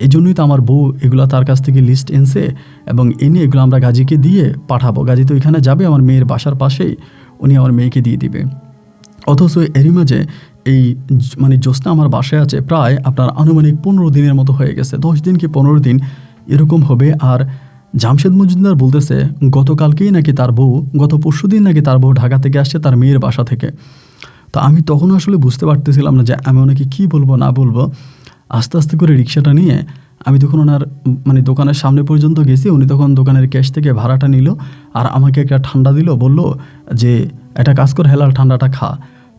[SPEAKER 1] এই জন্যই তো আমার বউ এগুলো তার কাছ থেকে লিস্ট এনেছে, এবং এনে এগুলো আমরা গাজীকে দিয়ে পাঠাবো। গাজী তো এখানে যাবে, আমার মেয়ের বাসার পাশেই, উনি আমার মেয়েকে দিয়ে দিবে। অথচ এরই মাঝে এই মানে জ্যোৎস্না আমার বাসায় আছে প্রায় আপনার আনুমানিক 15 দিনের মতো হয়ে গেছে, 10 দিন কি 15 দিন এরকম হবে। আর জামশেদ মজুমদার বলতেছে গতকালকেই নাকি তার বউ, গত পরশু দিন নাকি তার বউ ঢাকা থেকে আসছে তার মেয়ের বাসা থেকে। তো আমি তখন আসলে বুঝতে পারতেছিলাম না যে আমি ওনাকে কী বলবো না বলবো। আস্তে আস্তে করে রিক্সাটা নিয়ে আমি তখন ওনার মানে দোকানের সামনে পর্যন্ত গেছি। উনি তখন দোকানের ক্যাশ থেকে ভাড়াটা নিল আর আমাকে একটা ঠান্ডা দিল, বলল যে একটা কাজ কর হেলাল, ঠান্ডাটা খা।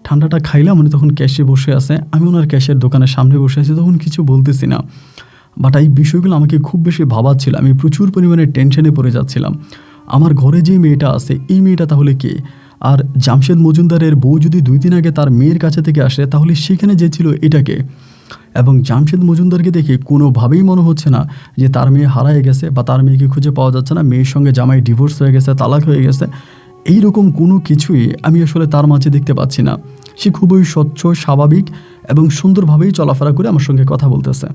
[SPEAKER 1] ঠান্ডাটা খাইলাম। উনি তখন ক্যাশে বসে আছে, আমি ওনার ক্যাশের দোকানের সামনে বসে আছি, তখন কিছু বলতেছি না। বাট এই বিষয়গুলো আমাকে খুব বেশি ভাবাচ্ছিল, আমি প্রচুর পরিমাণে টেনশনে পড়ে যাচ্ছিলাম। আমার ঘরে যে মেয়েটা আছে, এই মেয়েটা তাহলে কে? আর জামশেদ মজুমদারের বউ যদি 2 দিন আগে তার মেয়ের কাছে থেকে আসে, তাহলে সেখানে যে ছিল এটাকে। এবং জামশেদ মজুমদারকে দেখে কোনোভাবেই মনে হচ্ছে না যে তার মেয়ে হারায় গেছে বা তার মেয়েকে খুঁজে পাওয়া যাচ্ছে না, মেয়ের সঙ্গে জামাই ডিভোর্স হয়ে গেছে, তালাক হয়ে গেছে, এইরকম কোনো কিছুই আমি আসলে তার মাঝে দেখতে পাচ্ছি না। সে খুবই স্বচ্ছ, স্বাভাবিক এবং সুন্দরভাবেই চলাফেরা করে আমার সঙ্গে কথা বলতেছে।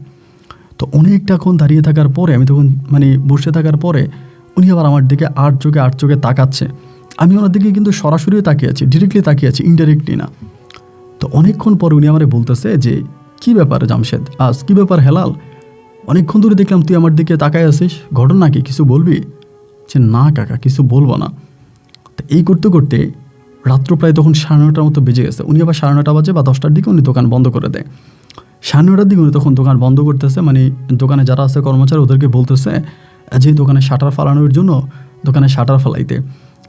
[SPEAKER 1] তো অনেকটাক্ষণ দাঁড়িয়ে থাকার পরে, আমি তখন মানে বসে থাকার পরে, উনি আবার আমার দিকে আট চোখে তাকাচ্ছে। আমি ওনার দিকে কিন্তু সরাসরিও তাকিয়ে আছি, ডিরেক্টলি তাকিয়ে আছি, ইনডাইরেক্টলি না। তো অনেকক্ষণ পরে উনি আমারে বলতেছে যে, কী ব্যাপার জামশেদ, আজ কী ব্যাপার হেলাল, অনেকক্ষণ ধরে দেখলাম তুই আমার দিকে তাকায় আছিস, ঘটনা কি, কিছু বলবি? যে না কাকা, কিছু বলবো না। তো এই করতে করতে রাত্র প্রায় তখন 9:30 মতো বেজে গেছে। উনি আবার 9:30 বাজে বা 10টার দিকে উনি দোকান বন্ধ করে দেয়। 9:30টার দিকে উনি তখন দোকান বন্ধ করতেছে, মানে দোকানে যারা আছে কর্মচারী ওদেরকে বলতেছে যে দোকানে শাটার ফালানোর জন্য দোকানে শাটার ফালাইতে।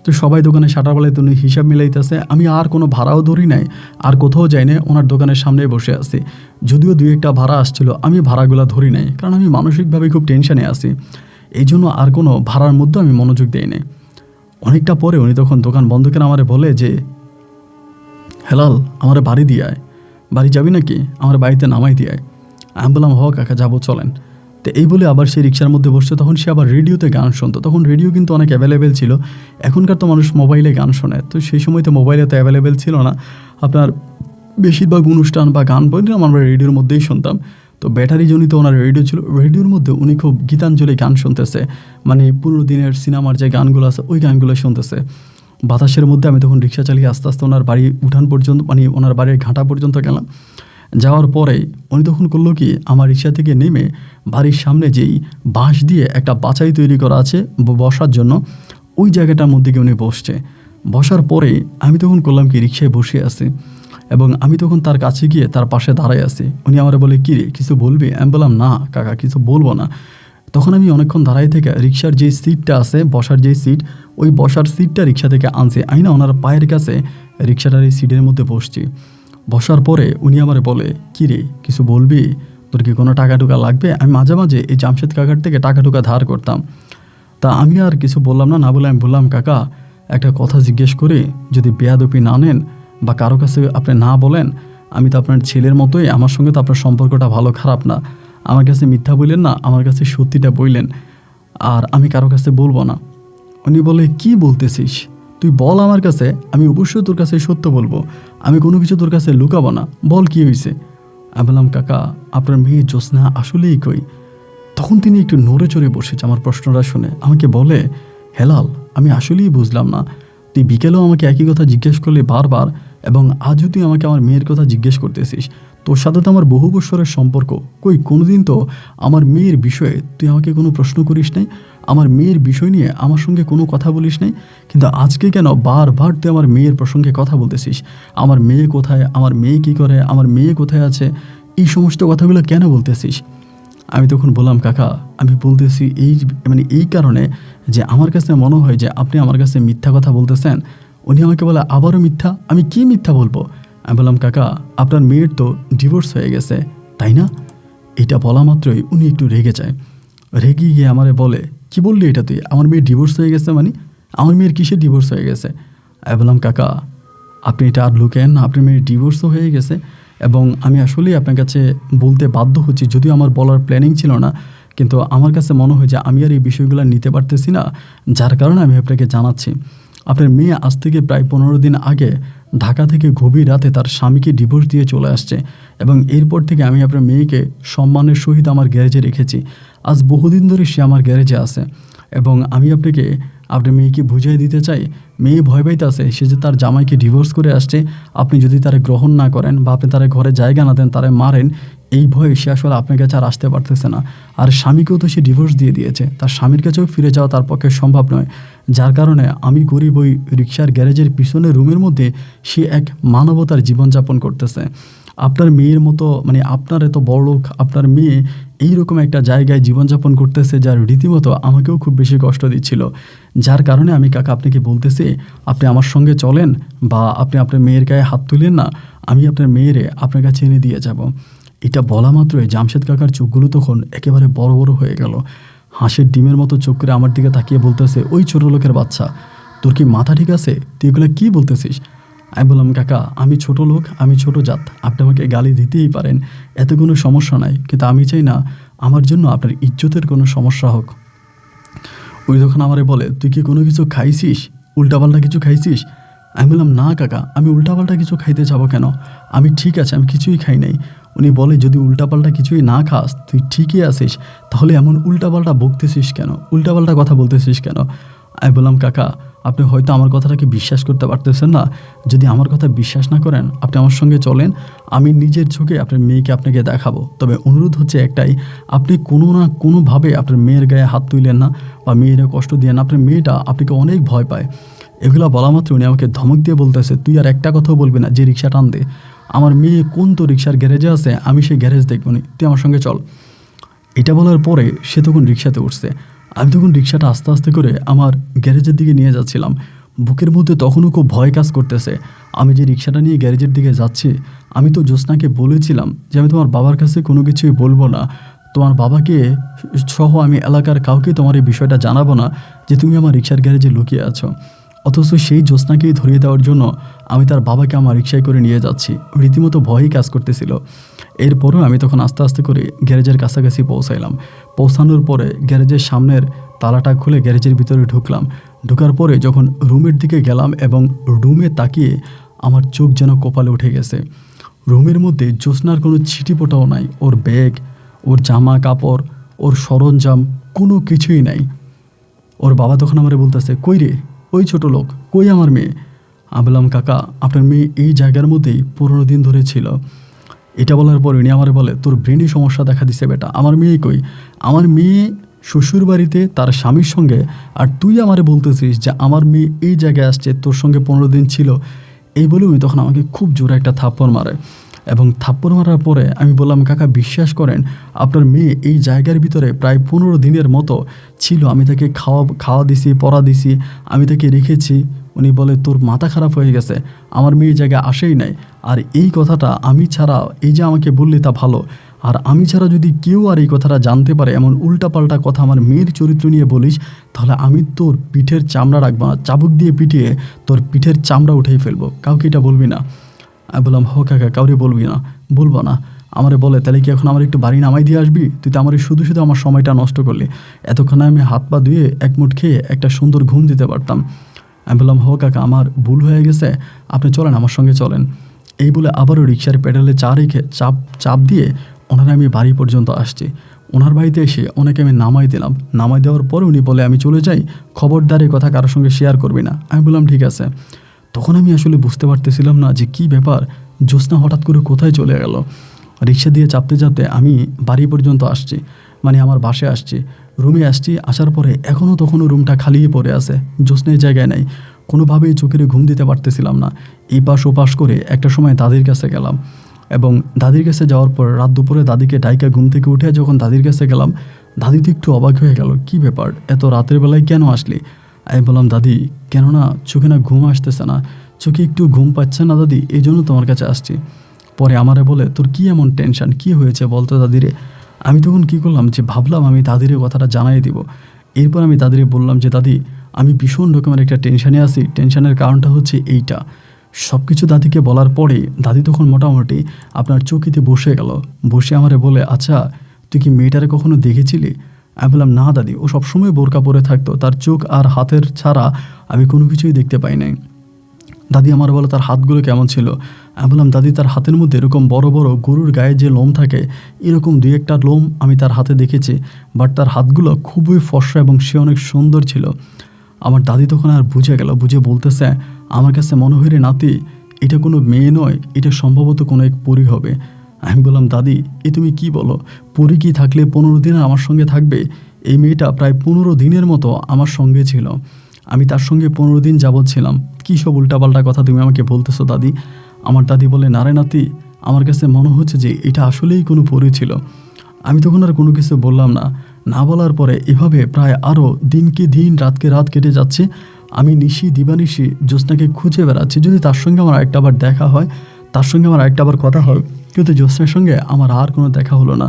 [SPEAKER 1] তো সবাই দোকানে শাটার ফালাইতে উনি হিসাব মিলাইতেছে। আমি আর কোনো ভাড়াও ধরি নাই, আর কোথাও যাই না, ওনার দোকানের সামনে বসে আছি। যদিও 2-1টা ভাড়া আসছিল, আমি ভাড়াগুলো ধরি নাই, কারণ আমি মানসিকভাবে খুব টেনশনে আছি, এই জন্য আর কোনো ভাড়ার মধ্যে আমি মনোযোগ দিই নাই। অনেকটা পরে উনি তখন দোকান বন্ধ করে আমারে বলে যে, হেলাল, আমার বাড়ি দিয়ে আয়। বাড়ি যাবি নাকি? আমার বাড়িতে নামাই দিয়ে আয়। আমি বললাম, হ কাকা, যাবো, চলেন। তো এই বলে আবার সে রিক্সার মধ্যে বসছে। তখন সে আবার রেডিওতে গান শুনতো। তখন রেডিও কিন্তু অনেক অ্যাভেলেবেল ছিল, এখনকার তো মানুষ মোবাইলে গান শোনে, তো সেই সময় তো মোবাইলে তো অ্যাভেলেবেল ছিল না। আপনার বেশিরভাগ অনুষ্ঠান বা গান বলতে আমরা রেডিওর মধ্যেই শুনতাম। তো ব্যাটারি জনিত ওনার রেডিও ছিল, রেডিওর মধ্যে উনি খুব গীতাঞ্জলি গান শুনতেছে, মানে পুরো দিনের সিনেমার যে গানগুলো আছে ওই গানগুলো শুনতেছে বাতাসের মধ্যে। আমি তখন রিক্সা চালিয়ে আস্তে আস্তে ওনার বাড়ি উঠান পর্যন্ত, মানে ওনার বাড়ির ঘাটা পর্যন্ত গেলাম। যাওয়ার পরে উনি তখন করলো কি, আমার রিক্সা থেকে নেমে বাড়ির সামনে যেই বাঁশ দিয়ে একটা বাছাই তৈরি করা আছে বসার জন্য, ওই জায়গাটার মধ্যে গিয়ে উনি বসছে। বসার পরে আমি তখন করলাম কি, রিক্সায় বসে আছি এবং আমি তখন তার কাছে গিয়ে তার পাশে দাঁড়াই আছি। উনি আমার বলে, কী রে, কিছু বলবি? আমি বললাম, না কাকা, কিছু বলবো না। তখন আমি অনেকক্ষণ দাঁড়াই থেকে রিক্সার যে সিটটা আছে, বসার যেই সিট, ওই বসার সিটটা রিক্সা থেকে আনছি, আইনা ওনার পায়ের কাছে রিক্সাটার এই সিটের মধ্যে বসছি। বসার পরে উনি আমার বলে, কী রে, কিছু বলবি? তোর কি কোনো টাকা টুকা লাগবে? আমি মাঝে মাঝে এই জামশেদ কাকার থেকে টাকা টুকা ধার করতাম। তা আমি আর কিছু বললাম না, না বলে আমি বললাম, কাকা, একটা কথা জিজ্ঞেস করে যদি বেয়াদপি না নেন বা কারো কাছে আপনি না বলেন, আমি তো আপনার ছেলের মতোই, আমার সঙ্গে তো আপনার সম্পর্কটা ভালো খারাপ না, আমার কাছে মিথ্যা বললেন না, আমার কাছে সত্যিটা বললেন, আর আমি কারো কাছে বলবো না। উনি বলে, কি বলতেছিস, তুই বল আমার কাছে, আমি অবশ্যই তোর কাছে সত্য বলবো, আমি কোনো কিছু তোর কাছে লুকাবো না, বল কি হয়েছে। আমি বললাম, কাকা, আপনার মেয়ে জ্যোৎস্না আসলেই কই? তখন তিনি একটু নড়ে চড়ে বসেছে আমার প্রশ্নটা শুনে। আমাকে বলে, হেলাল, আমি আসলেই বুঝলাম না, তুই বিকেলেও আমাকে একই কথা জিজ্ঞেস করলে বারবার, এবং আজও তুই আমাকে আমার মেয়ের কথা জিজ্ঞেস করতেছিস। তোর সাথে তো আমার বহু বছরের সম্পর্ক, কই কোনোদিন তো আমার মেয়ের বিষয়ে তুই আমাকে কোনো প্রশ্ন করিস নাই, আমার মেয়ের বিষয় নিয়ে আমার সঙ্গে কোনো কথা বলিস নাই, কিন্তু আজকে কেন বারবার তুই আমার মেয়ের প্রসঙ্গে কথা বলতেছিস? আমার মেয়ে কোথায়, আমার মেয়ে কী করে, আমার মেয়ে কোথায় আছে, এই সমস্ত কথাগুলো কেন বলতেছিস? আমি তখন বললাম, কাকা, আমি বলতেছি এই কারণে যে আমার কাছে মনে হয় যে আপনি আমার কাছে মিথ্যা কথা বলতেছেন। উনি আমাকে বলে, আবারও মিথ্যা? আমি কি মিথ্যা বলবো? আমি বললাম, কাকা, আপনার মেয়ের তো ডিভোর্স হয়ে গেছে, তাই না? এটা বলা মাত্রই উনি একটু রেগে যায়। রেগে গিয়ে আমারে বলে, কি বললি এটা তুই? আমার মেয়ের ডিভোর্স হয়ে গেছে মানে? আমার মেয়ের কিসের ডিভোর্স হয়ে গেছে? আমি বললাম কাকা, আপনি এটা আর লুকেন না, আপনার মেয়ের ডিভোর্সও হয়ে গেছে এবং আমি আসলেই আপনার কাছে বলতে বাধ্য হচ্ছি, যদিও আমার বলার প্ল্যানিং ছিল না, কিন্তু আমার কাছে মনে হয় যে আমি আর এই বিষয়গুলো নিতে পারতেছি না, যার কারণে আমি আপনাকে জানাচ্ছি। আপনার মেয়ে আজ থেকে প্রায় 15 দিন আগে ঢাকা থেকে গভীর রাতে তার স্বামীকে ডিভোর্স দিয়ে চলে আসছে এবং এরপর থেকে আমি আপনার মেয়েকে সম্মানের সহিত আমার গ্যারেজে রেখেছি। আজ বহুদিন ধরে সে আমার গ্যারেজে আছে এবং আমি আপনাকে আপনার মেয়েকে বুঝিয়ে দিতে চাই, মেয়ে ভয় পাইতেছে সে যে তার জামাইকে ডিভোর্স করে আসছে, আপনি যদি তারা গ্রহণ না করেন বা আপনি তারা ঘরে জায়গা না দেন, তারা মারেন, এই ভয়ে সে আসলে আপনার কাছে আর আসতে পারতেছে না। আর স্বামীকেও তো সে ডিভোর্স দিয়ে দিয়েছে, তার স্বামীর কাছেও ফিরে যাওয়া তার পক্ষে সম্ভব নয়, যার কারণে আমি গরিব ওই রিক্সার গ্যারেজের পিছনের রুমের মধ্যে সে এক মানবতার জীবনযাপন করতেছে। আপনার মেয়ের মতো মানে আপনার এত বড় লোক আপনার মেয়ে এইরকম একটা জায়গায় জীবনযাপন করতেছে, যার রীতিমতো আমাকেও খুব বেশি কষ্ট দিচ্ছিল, যার কারণে আমি কাকা আপনাকে বলতেছি আপনি আমার সঙ্গে চলেন বা আপনি আপনার মেয়ের গায়ে হাত তুলেন না, আমি আপনার মেয়েরে আপনার কাছে এনে দিয়ে যাব। এটা বলা মাত্রই জামশেদ কাকার চোখগুলো তখন একেবারে বড় বড় হয়ে গেল। হাঁসের ডিমের মতো চোখ করে আমার দিকে তাকিয়ে বলতেছে, ওই ছোট লোকের বাচ্চা, তোর কি মাথা ঠিক আছে? তুই এগুলো কী বলতেছিস? আমি বললাম কাকা, আমি ছোট লোক, আমি ছোট জাত, আপনি আমাকে গালি দিতেই পারেন, এতে কোনো সমস্যা নাই, কিন্তু আমি চাই না আমার জন্য আপনার ইজ্জতের কোনো সমস্যা হোক। ওই যখন আমারে বলে, তুই কি কোনো কিছু খাইছিস, উল্টাপাল্টা কিছু খাইছিস? আমি বললাম না কাকা, আমি উল্টাপাল্টা কিছু খাইতে যাবো কেন, আমি ঠিক আছে, আমি কিছুই খাই নাই। উনি বলে, যদি উল্টাপাল্টা কিছুই না খাস, তুই ঠিকই আছিস, তাহলে এমন উল্টাপাল্টা বকতেছিস কেন, উল্টাপাল্টা কথা বলতেছিস কেন? আমি বললাম কাকা, আপনি হয়তো আমার কথাটাকে বিশ্বাস করতে পারতেছেন না, যদি আমার কথা বিশ্বাস না করেন আপনি আমার সঙ্গে চলেন, আমি নিজের চোখে আপনার মেয়েকে আপনাকে দেখাবো। তবে অনুরোধ হচ্ছে একটাই, আপনি কোনো না কোনোভাবে আপনার মেয়ের গায়ে হাত তুললেন না বা মেয়েরা কষ্ট দিয়ে না, আপনার মেয়েটা আপনাকে অনেক ভয় পায়। এগুলো বলা মাত্র উনি আমাকে ধমক দিয়ে বলতেছে, তুই আর একটা কথাও বলবি না, যে রিক্সা টান দে, আমার মেয়ে কোন তো রিক্সার গ্যারেজে আছে, আমি সেই গ্যারেজ দেখবো নি, তুই আমার সঙ্গে চল। এটা বলার পরে সে তখন রিক্সাতে উঠছে। আমি তখন রিক্সাটা আস্তে আস্তে করে আমার গ্যারেজের দিকে নিয়ে যাচ্ছিলাম। বুকের মধ্যে তখনও খুব ভয় কাজ করতেছে। আমি যে রিক্সাটা নিয়ে গ্যারেজের দিকে যাচ্ছি, আমি তো জ্যোৎস্নাকে বলেছিলাম যে আমি তোমার বাবার কাছে কোনো কিছুই বলবো না, তোমার বাবাকে সহ আমি এলাকার কাউকে তোমার এই বিষয়টা জানাবো না যে তুমি আমার রিক্সার গ্যারেজে লুকিয়ে আছো। অথচ সেই জ্যোৎস্নাকেই ধরিয়ে দেওয়ার জন্য আমি তার বাবাকে আমার রিক্সায় করে নিয়ে যাচ্ছি। রীতিমতো ভয়ই কাজ করতেছিল। এরপরও আমি তখন আস্তে আস্তে করে গ্যারেজের কাছাকাছি পৌঁছাইলাম। পৌঁছানোর পরে গ্যারেজের সামনের তালাটা খুলে গ্যারেজের ভিতরে ঢুকলাম। ঢোকার পরে যখন রুমের দিকে গেলাম এবং রুমে তাকিয়ে আমার চোখ যেন কপালে উঠে গেছে। রুমের মধ্যে জ্যোৎস্নার কোনো ছিটিপোটাও নাই, ওর ব্যাগ, ওর জামা কাপড়, ওর সরঞ্জাম কোনো কিছুই নাই। ওর বাবা তখন আমারে বলতেছে, কই রে ওই ছোট লোক, কই আমার মেয়ে? আমি বললাম কাকা, আপনার মেয়ে এই জায়গার মধ্যেই 15 দিন ধরে ছিল। এটা বলার পর উনি আমারে বলে, তোর ব্রেনে সমস্যা দেখা দিছে বেটা, আমার মেয়ে কই? আমার মেয়ে শ্বশুর বাড়িতে তার স্বামীর সঙ্গে, আর তুই আমারে বলতেছিস যে আমার মেয়ে এই জায়গায় আসছে, তোর সঙ্গে 15 দিন ছিল। এই বলে উনি তখন আমাকে খুব জোরে একটা থাপ্পড় মারে এবং থাপ্পড় মারার পরে আমি বললাম, কাকা বিশ্বাস করেন, আপনার মেয়ে এই জায়গার ভিতরে প্রায় 15 দিনের মতো ছিল। আমি তাকে খাওয়া দিছি, পড়া দিছি, আমি তাকে রেখেছি। উনি বলে, তোর মাথা খারাপ হয়ে গেছে, আমার মেয়ে এই জায়গায় আসেই নাই। আর এই কথাটা আমি ছাড়া, এই যে আমাকে বললি তা ভালো, আর আমি ছাড়া যদি কেউ আর এই কথাটা জানতে পারে, এমন উল্টাপাল্টা কথা আমার মেয়ের চরিত্র নিয়ে বলিস, তাহলে আমি তোর পিঠের চামড়া রাখবো না, চাবুক দিয়ে পিটিয়ে তোর পিঠের চামড়া উঠিয়ে ফেলবো, কাউকে এটা বলবি না। আমি বললাম, হ কাকা, কাউরে বলবি না, বলবো না। আমারে বলে, তাহলে কি এখন আমার একটু বাড়ি নামাই দিয়ে আসবি? তুই তো আমার শুধু শুধু আমার সময়টা নষ্ট করলি, এতক্ষণে আমি হাত পা ধুয়ে এক মুঠ খেয়ে একটা সুন্দর ঘুম দিতে পারতাম। আমি বললাম, হ কাকা, আমার ভুল হয়ে গেছে, আপনি চলেন, আমার সঙ্গে চলেন। এই বলে আবারও রিক্সার পেডালে রেখে চাপ দিয়ে ওনারা আমি বাড়ি পর্যন্ত আসছি। ওনার বাড়িতে এসে ওনাকে আমি নামাই দিলাম। নামাই দেওয়ার পরে উনি বলে, আমি চলে যাই, খবরদার এই কথা কারোর সঙ্গে শেয়ার করবি না। আমি বললাম, ঠিক আছে। তখন আমি আসলে বুঝতে পারতেছিলাম না যে কী ব্যাপার, জ্যোৎস্না হঠাৎ করে কোথায় চলে গেল। রিক্সা দিয়ে চাপতে চাপতে আমি বাড়ি পর্যন্ত আসছি, মানে আমার বাসায় আসছি, রুমে আসছি। আসার পরে তখনও রুমটা খালিয়ে পড়ে আছে, জ্যোৎস্নার জায়গায় নাই। কোনোভাবেই চোখের ঘুম দিতে পারতেছিলাম না। এই পাশ ও পাশ করে একটা সময় দাদির কাছে গেলাম এবং দাদির কাছে যাওয়ার পর রাত দুপুরে দাদিকে ডাইকা ঘুম থেকে উঠে যখন দাদির কাছে গেলাম, দাদি তো একটু অবাক হয়ে গেল, কি ব্যাপার, এত রাতের বেলায় কেন আসলি? আমি বললাম, দাদি, কেননা চোখে না ঘুম আসতেছে না, চোখে একটু ঘুম পাচ্ছে না দাদি, এই জন্য তোমার কাছে আসছি। পরে আমারে বলে, তোর কি এমন টেনশন, কি হয়েছে বলতো দাদিরে? আমি তখন কি করলাম যে ভাবলাম আমি দাদিরে কথাটা জানাই দিব। এরপর আমি দাদিরে বললাম যে দাদি, আমি ভীষণ রকমের একটা টেনশানে আছি, টেনশানের কারণটা হচ্ছে এইটা। সব কিছু দাদিকে বলার পরে দাদি তখন মোটামুটি আপনার চৌকিতে বসে গেল, বসে আমারে বলে, আচ্ছা তুই কি মেয়েটারে কখনো দেখেছিলি? আমি বললাম না দাদি, ও সবসময় বোরকা পরে থাকতো, তার চোখ আর হাতের ছাড়া আমি কোনো কিছুই দেখতে পাই নাই। দাদি আমার বলে, তার হাতগুলো কেমন ছিল? আমি বললাম দাদি, তার হাতের মধ্যে এরকম বড় বড় গরুর গায়ে যে লোম থাকে এরকম দুই একটা লোম আমি তার হাতে দেখেছি, বাট তার হাতগুলো খুবই ফর্সা এবং সে অনেক সুন্দর ছিল। আমার দাদি তখন আর বুঝে গেল, বুঝে বলতেছে, আমার কাছে মনে হয় রে নাতি, এটা কোনো মেয়ে নয়, এটা সম্ভবত কোনো এক পরী হবে। আমি বললাম দাদি, এ তুমি কি বলো? পরী কি থাকলে 15 দিন আমার সঙ্গে থাকবে? এই মেয়েটা প্রায় 15 দিনের মতো আমার সঙ্গে ছিল, আমি তার সঙ্গে 15 দিন যাবৎ ছিলাম। কী সব উল্টাপাল্টা কথা তুমি আমাকে বলতেছো দাদি? আমার দাদি বলে, না রে নাতি, আমার কাছে মনে হচ্ছে যে এটা আসলেই কোনো পরী ছিল। আমি তখন আর কোনো কিছু বললাম না। না বলার পরে এভাবে প্রায় আরও দিনকে দিন রাতকে রাত কেটে যাচ্ছে। আমি নিশি দিবানিশি জ্যোৎস্নাকে খুঁজে বেড়াচ্ছি, যদি তার সঙ্গে আমার আরেকটা বার দেখা হয়, তার সঙ্গে আমার আরেকটা বার কথা হয়। কিন্তু জ্যোৎস্নার সঙ্গে আমার আর কোনো দেখা হলো না।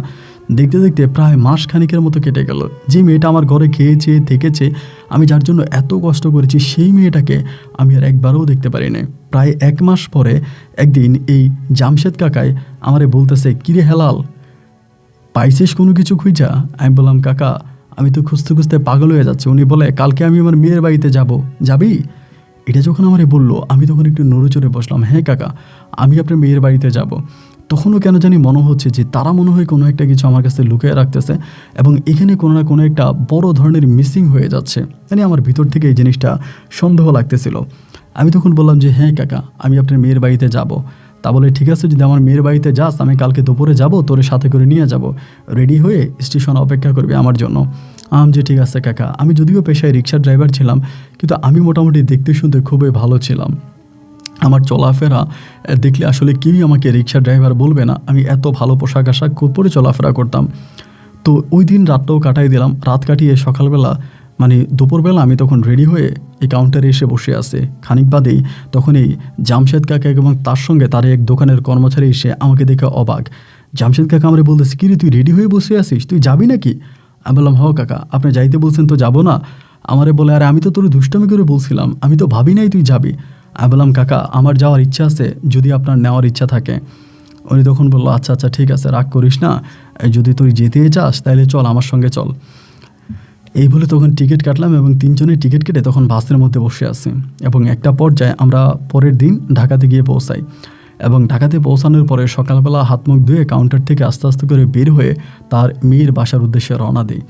[SPEAKER 1] দেখতে দেখতে প্রায় মাস খানিকের মতো কেটে গেল। যে মেয়েটা আমার ঘরে খেয়েছে থেকেছে, আমি যার জন্য এত কষ্ট করেছি, সেই মেয়েটাকে আমি আর একবারও দেখতে পারি না। প্রায় 1 মাস পরে একদিন এই জামশেদ কাকাই আমারে বলতেছে, কিরে হেলাল, পাইছিস কোনো কিছু খুঁজা? আমি বললাম, কাকা আমি তো খুঁজতে খুঁজতে পাগল হয়ে যাচ্ছে। উনি বলে, কালকে আমি আমার মেয়ের বাড়িতে যাব, যাবি? এটা যখন আমারে বললো, আমি তখন একটু নড়েচড়ে বসলাম। হ্যাঁ কাকা, আমি আপনার মেয়ের বাড়িতে যাব। তখনও কেন জানি মনে হচ্ছে যে তারা মনে হয় কোনো একটা কিছু আমার কাছে লুকিয়ে রাখতেছে এবং এখানে কোনো না কোনো একটা বড় ধরনের মিসিং হয়ে যাচ্ছে। মানে আমার ভিতর থেকে এই জিনিসটা সন্দেহ লাগতেছিল। আমি তখন বললাম যে হ্যাঁ কাকা, আমি আপনার মেয়ের বাড়িতে যাব। তা বলে, ঠিক আছে, যদি আমার মেয়ের বাড়িতে যাস, আমি কালকে দুপুরে যাব, তোরে সাথে করে নিয়ে যাব, রেডি হয়ে স্টেশনে অপেক্ষা করবি আমার জন্য। যে ঠিক আছে কাকা। আমি যদিও পেশায় রিক্সার ড্রাইভার ছিলাম, কিন্তু আমি মোটামুটি দেখতে শুনতে খুবই ভালো ছিলাম। আমার চলাফেরা দেখলে আসলে কেউই আমাকে রিক্সা ড্রাইভার বলবে না, আমি এত ভালো পোশাক আশাক পরে চলাফেরা করতাম। তো ওই দিন রাতটাও কাটাই দিলাম। রাত কাটিয়ে সকালবেলা মানে দুপুরবেলা আমি তখন রেডি হয়ে এই কাউন্টারে এসে বসে আছে। খানিক বাদেই তখন এই জামশেদ কাকা এবং তার সঙ্গে তার এক দোকানের কর্মচারী এসে আমাকে দেখে অবাক। জামশেদ কাকা আমারে বলতেছে, কিরে তুই রেডি হয়ে বসে আছিস, তুই যাবি নাকি? আমি বললাম, হ কাকা, আপনি যাইতে বলছেন তো যাবো না? আমারে বলে, আরে আমি তো তোর দুষ্টামি করে বলছিলাম, আমি তো ভাবি নাই তুই যাবি। আমি বললাম, কাকা আমার যাওয়ার ইচ্ছা আছে, যদি আপনার নেওয়ার ইচ্ছা থাকে। উনি তখন বললো, আচ্ছা আচ্ছা ঠিক আছে, রাগ করিস না, যদি তুই যেতে চাস তাহলে চল, আমার সঙ্গে চল। এই বলে তখন টিকিট কাটলাম এবং 3 জনের টিকিট কেটে তখন বাসের মধ্যে বসে আছি। এবং একটা পর্যায়ে আমরা পরের দিন ঢাকাতে গিয়ে পৌঁছাই এবং ঢাকাতে পৌঁছানোর পরে সকালবেলা হাত মুখ ধুয়ে কাউন্টার থেকে আস্তে আস্তে করে বের হয়ে তার মেয়ের বাসার উদ্দেশ্যে রওনা দিই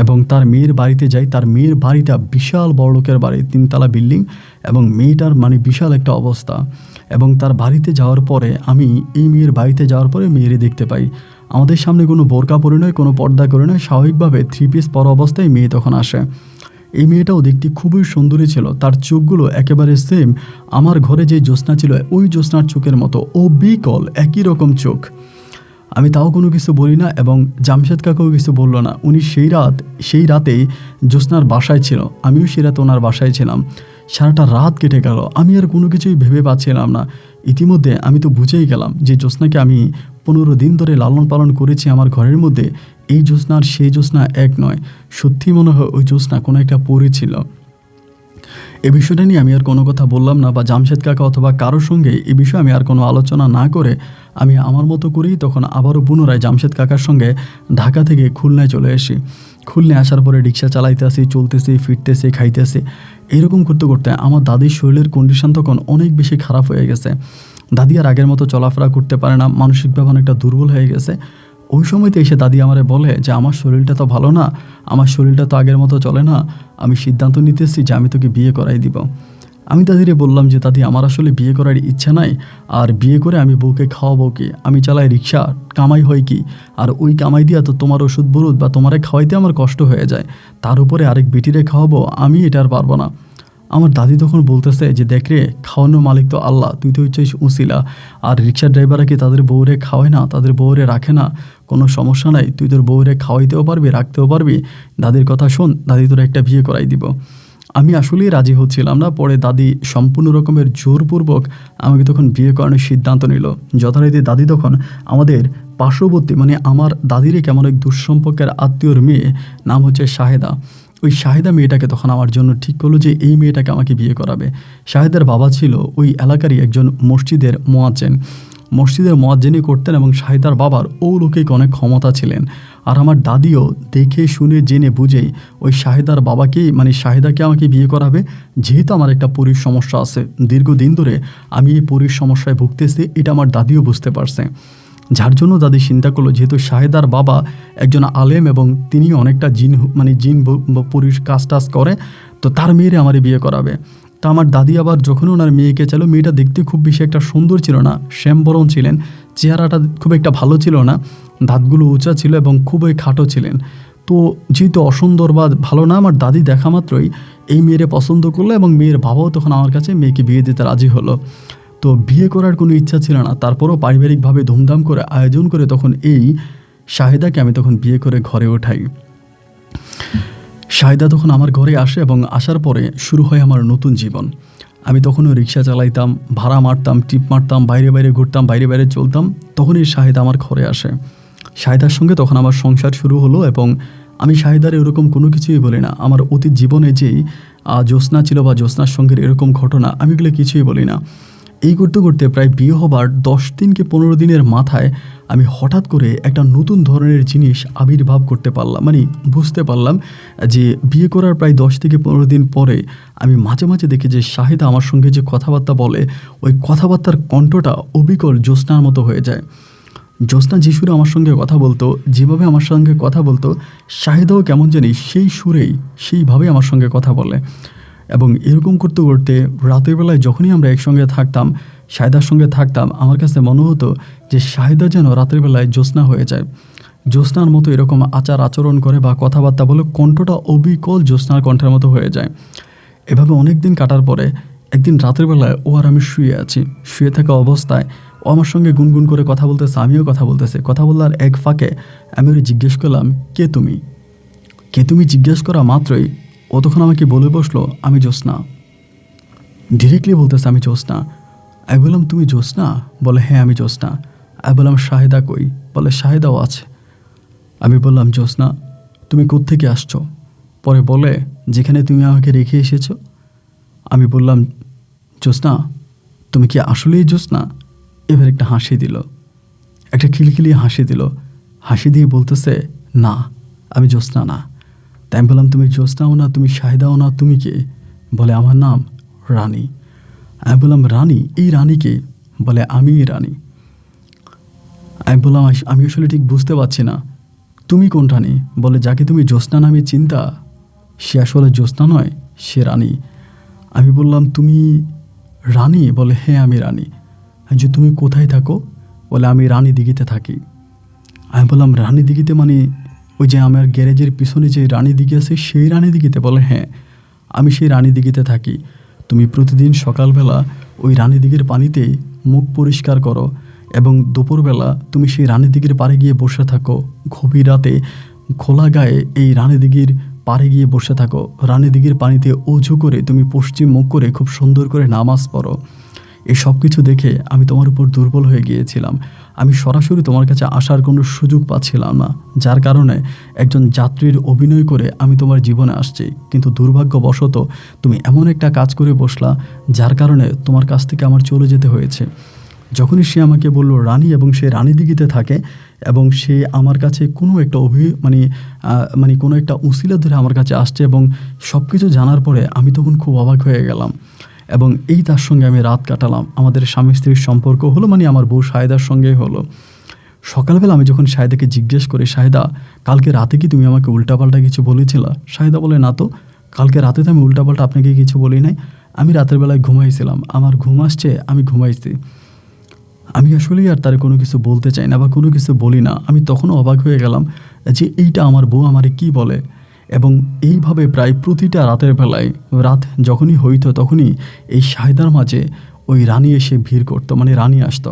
[SPEAKER 1] এবং তার মেয়ের বাড়িতে যাই। তার মেয়ের বাড়িটা বিশাল বড় লোকের বাড়ি, 3 তলা বিল্ডিং এবং মেয়েটার মানে বিশাল একটা অবস্থা। এবং তার বাড়িতে যাওয়ার পরে আমি এই মেয়ের বাড়িতে যাওয়ার পরে মেয়েরে দেখতে পাই আমাদের সামনে কোনো বোরকা পরে নয়, কোনো পর্দা করে নয়, স্বাভাবিকভাবে 3 পিস পরা অবস্থায় মেয়ে তখন আসে। এই মেয়েটাও দেখতে খুবই সুন্দরী ছিল, তার চোখগুলো একেবারে সেম আমার ঘরে যে জ্যোৎস্না ছিল ওই জ্যোৎস্নার চোখের মতো, ও বিকল একই রকম চোখ। আমি তাও কোনো কিছু বলি না এবং জামশেদ কাকাও কিছু বলল না। উনি সেই রাতেই জ্যোৎস্নার বাসায় ছিল, আমিও সেই রাতে ওনার বাসায় ছিলাম। সারাটা রাত কেটে গেল, আমি আর কোনো কিছুই ভেবে পাচ্ছিলাম না। ইতিমধ্যে আমি তো বুঝেই গেলাম যে জ্যোৎস্নাকে আমি 15 দিন ধরে লালন পালন করেছি আমার ঘরের মধ্যে, এই জ্যোৎস্নার সেই জ্যোৎস্না এক নয়। সত্যি মনে হয় ওই জ্যোৎস্না কোনো একটা পরী ছিল। এই বিষয়টা নিয়ে আমি আর কোনো কথা বললাম না বা জামশেদ কাকা অথবা কারোর সঙ্গে এই বিষয়ে আমি আর কোনো আলোচনা না করে আমি আমার মতো করেই তখন আবারও পুনরায় জামশেদ কাকার সঙ্গে ঢাকা থেকে খুলনায় চলে আসি। খুলনায় আসার পরে রিক্সা চালাইতে আসি, চলতেছি, ফিরতেছি, খাইতেছি। এরকম করতে করতে আমার দাদির শরীরের কন্ডিশন তখন অনেক বেশি খারাপ হয়ে গেছে। দাদি আর আগের মতো চলাফেরা করতে পারে না, মানসিকভাবে অনেকটা দুর্বল হয়ে গেছে। ওই সময়তে এসে দাদি আমারে বলে যে আমার শরীরটা তো ভালো না, আমার শরীরটা তো আগের মতো চলে না, আমি সিদ্ধান্ত নিতেছি যে আমি তোকে বিয়ে করাই দিব। আমি দাদিরে বললাম যে দাদি আমার আসলে বিয়ে করার ইচ্ছা নাই, আর বিয়ে করে আমি বউকে খাওয়াবো কি, আমি চালাই রিক্সা, কামাই হয় কি, আর ওই কামাই দিয়া তো তোমার ওষুধ বরুদ বা তোমারে খাওয়াইতে আমার কষ্ট হয়ে যায়, তার উপরে আরেক বেটিরে খাওয়াবো, আমি এটা আর পারবো না। আমার দাদি তখন বলতেছে যে দেখ রে, খাওয়ানোর মালিক তো আল্লাহ, তুই তো হচ্ছিস উসিলা, আর রিক্সার ড্রাইভাররা কি তাদের বউরে খাওয়ায় না, তাদের বউরে রাখে না? কোনো সমস্যা নাই, তুই তোর বউরে খাওয়াইতেও পারবি, রাখতেও পারবি, দাদির কথা শোন, দাদি তোর একটা বিয়ে করাই দিব। আমি আসলেই রাজি হচ্ছিলাম না। পরে দাদি সম্পূর্ণ রকমের জোরপূর্বক আমাকে তখন বিয়ে করানোর সিদ্ধান্ত নিল। যথারীতি দাদি তখন আমাদের পার্শ্ববর্তী মানে আমার দাদিরই কেমন এক দুঃসম্পর্কের আত্মীয়র মেয়ে, নাম হচ্ছে শাহেদা, ওই শাহেদা মেয়েটাকে তখন আমার জন্য ঠিক করলো যে এই মেয়েটাকে আমাকে বিয়ে করাবে। শাহেদার বাবা ছিল ওই এলাকারই একজন মসজিদের মুয়াজ্জিন। মসজিদের মুয়াজ্জিনই করতেন এবং শাহেদার বাবার অলৌকিক অনেক ক্ষমতা ছিলেন। আর আমার দাদিও দেখে শুনে জেনে বুঝেই ওই শাহেদার বাবাকেই মানে শাহেদাকে আমাকে বিয়ে করাবে। যেহেতু আমার একটা পরির সমস্যা আছে, দীর্ঘদিন ধরে আমি এই পরির সমস্যায় ভুগতেছি, এটা আমার দাদিও বুঝতে পারছে। যার জন্য দাদি চিন্তা করলো যেহেতু শাহেদার বাবা একজন আলেম এবং তিনি অনেকটা জিন পরির কাজ টাজ করে, তো তার মেয়েরে আমারে বিয়ে করাবে। তা আমার দাদি আবার যখন ওনার মেয়েকে চাইলো, মেয়েটা দেখতে খুব বেশি একটা সুন্দর ছিল না, শ্যামবরণ ছিলেন, চেহারাটা খুব একটা ভালো ছিল না, দাঁতগুলো উঁচা ছিল এবং খুবই খাটো ছিলেন। তো যেহেতু অসুন্দর বা ভালো না, আমার দাদি দেখা মাত্রই এই মেয়েরে পছন্দ করলো এবং মেয়ের বাবাও তখন আমার কাছে মেয়েকে বিয়ে দিতে রাজি হলো। তো বিয়ে করার কোনো ইচ্ছা ছিল না, তারপরও পারিবারিকভাবে ধুমধাম করে আয়োজন করে তখন এই শাহেদাকে আমি তখন বিয়ে করে ঘরে ওঠাই। শাহেদা তখন আমার ঘরে আসে এবং আসার পরে শুরু হয় আমার নতুন জীবন। আমি তখনও রিক্সা চালাইতাম, ভাড়া মারতাম, টিপ মারতাম, বাইরে বাইরে ঘুরতাম, বাইরে বাইরে চলতাম। তখনই শাহেদা আমার ঘরে আসে। শাহেদার সঙ্গে তখন আমার সংসার শুরু হলো এবং আমি শাহেদার এরকম কোনো কিছুই বলি না। আমার অতীত জীবনে যেই জ্যোৎস্না ছিল বা জ্যোৎস্নার সঙ্গে এরকম ঘটনা, আমি এগুলো কিছুই বলি না। এই করতে করতে প্রায় বিয়ে হবার 10 দিন কি 15 দিনের মাথায় আমি হঠাৎ করে একটা নতুন ধরনের জিনিস আবির্ভাব করতে পারলাম, মানে বুঝতে পারলাম যে বিয়ে করার প্রায় 10 থেকে 15 দিন পরে আমি মাঝে মাঝে দেখি যে শাহেদা আমার সঙ্গে যে কথাবার্তা বলে, ওই কথাবার্তার কণ্ঠটা অবিকল জ্যোৎস্নার মতো হয়ে যায়। জ্যোৎস্না যে সুরে আমার সঙ্গে কথা বলতো, যেভাবে আমার সঙ্গে কথা বলতো, শাহেদাও কেমন জানি সেই সুরেই সেইভাবে আমার সঙ্গে কথা বলে। এবং এরকম করতে করতে রাতের বেলায় যখনই আমরা একসঙ্গে থাকতাম, শাহেদার সঙ্গে থাকতাম, আমার কাছে মনে হতো যে শাহেদা যেন রাতের বেলায় জ্যোৎস্না হয়ে যায়, জ্যোৎস্নার মতো এরকম আচার আচরণ করে বা কথাবার্তা বলে, কণ্ঠটা অবিকল জ্যোৎস্নার কণ্ঠের মতো হয়ে যায়। এভাবে অনেক দিন কাটার পরে একদিন রাতের বেলায় ও আর আমি শুয়ে আছি, শুয়ে থাকা অবস্থায় ও আমার সঙ্গে গুনগুন করে কথা বলতেছে, আমিও কথা বলতেছে। কথা বলার এক ফাঁকে আমি ওরে জিজ্ঞেস করলাম, কে তুমি? কে তুমি জিজ্ঞেস করা মাত্রই ও তখন আমাকে বলে বসলো, আমি জ্যোৎস্না। ডিরেক্টলি বলতেছে আমি জ্যোৎস্না। আমি বললাম, তুমি জ্যোৎস্না? বলে, হ্যাঁ আমি জ্যোৎস্না। আমি বললাম, শাহেদা কই? বলে, শাহেদাও আছে। আমি বললাম, জ্যোৎস্না তুমি কোত্থেকে আসছো? পরে বলে, যেখানে তুমি আমাকে রেখে এসেছো। আমি বললাম, জ্যোৎস্না তুমি কি আসলেই জ্যোৎস্না? এবার একটা হাসি দিল, একটা খিলখিলিয়ে হাসি দিল, হাসি দিয়ে বলতেছে, না আমি জ্যোৎস্না না। তাই আমি বললাম, তুমি জ্যোৎস্নাও না, তুমি শাহেদাও না, তুমি কে? বলে, আমার নাম রানী। আমি বললাম, রানী? এই রানী কে? বলে, আমি রানী। আমি বললাম, আমি আসলে ঠিক বুঝতে পারছি না, তুমি কোন রানী? বলে, যাকে তুমি জ্যোৎস্না নামে চিন্তা, সে আসলে জ্যোৎস্না নয়, সে রানী। আমি বললাম, তুমি রানী? বলে, হ্যাঁ আমি রানী। যে তুমি কোথায় থাকো? বলে, আমি রানী দিঘিতে থাকি। আমি বললাম, রানী দিঘিতে মানে ওই যে আমার গ্যারেজের পিছনে যে রানী দিঘি আছে সেই রানী দিঘিতে? বলে, হ্যাঁ আমি সেই রানী দিঘিতে থাকি। তুমি প্রতিদিন সকালবেলা ওই রানী দিঘির পানিতে মুখ পরিষ্কার করো এবং দুপুরবেলা তুমি সেই রানী দিঘির পাড়ে গিয়ে বসে থাকো। গভীর রাতে খোলা গায়ে এই রানী দিঘির পাড়ে গিয়ে বসে থাকো। রানী দিঘির পানিতে অজু করে তুমি পশ্চিম মুখ করে খুব সুন্দর করে নামাজ পড়ো। এই সব কিছু দেখে আমি তোমার উপর দুর্বল হয়ে গিয়েছিলাম। আমি সরাসরি তোমার কাছে আসার কোনো সুযোগ পাচ্ছিলাম না, যার কারণে একজন যাত্রীর অভিনয় করে আমি তোমার জীবনে আসছি। কিন্তু দুর্ভাগ্যবশত তুমি এমন একটা কাজ করে বসলা, যার কারণে তোমার কাছ থেকে আমার চলে যেতে হয়েছে। যখনই সে আমাকে বলল রানী এবং সে রানী দিঘিতে থাকে এবং সে আমার কাছে কোনো একটা মানে কোনো একটা উসিলা ধরে আমার কাছে আসছে এবং সব কিছু জানার পরে আমি তখন খুব অবাক হয়ে গেলাম এবং তার সঙ্গে আমি রাত কাটালাম। আমাদের স্বামী স্ত্রীর সম্পর্ক হলো, মানে আমার বউ শাহেদার সঙ্গেই হলো। সকালবেলা আমি যখন শাহেদাকে জিজ্ঞেস করি, শাহেদা কালকে রাতে কি তুমি আমাকে উল্টাপাল্টা কিছু বলেছিলা? শাহেদা বলে, না তো, কালকে রাতে তো আমি উল্টাপাল্টা আপনাকে কিছু বলি নাই। আমি রাতের বেলায় ঘুমাইছিলাম, আমার ঘুম আসছে, আমি ঘুমাইছি। আমি আসলেই আর তার কোনো কিছু বলতে চাই না বা কোনো কিছু বলি না। আমি তখনও অবাক হয়ে গেলাম যে এইটা আমার বউ আমারে কি বলে। এবং এইভাবে প্রায় প্রতিটা রাতের বেলায় রাত যখনই হইতো তখনই এই শাহেদার মাঝে ওই রানী এসে ভিড় করতো, মানে রানী আসতো।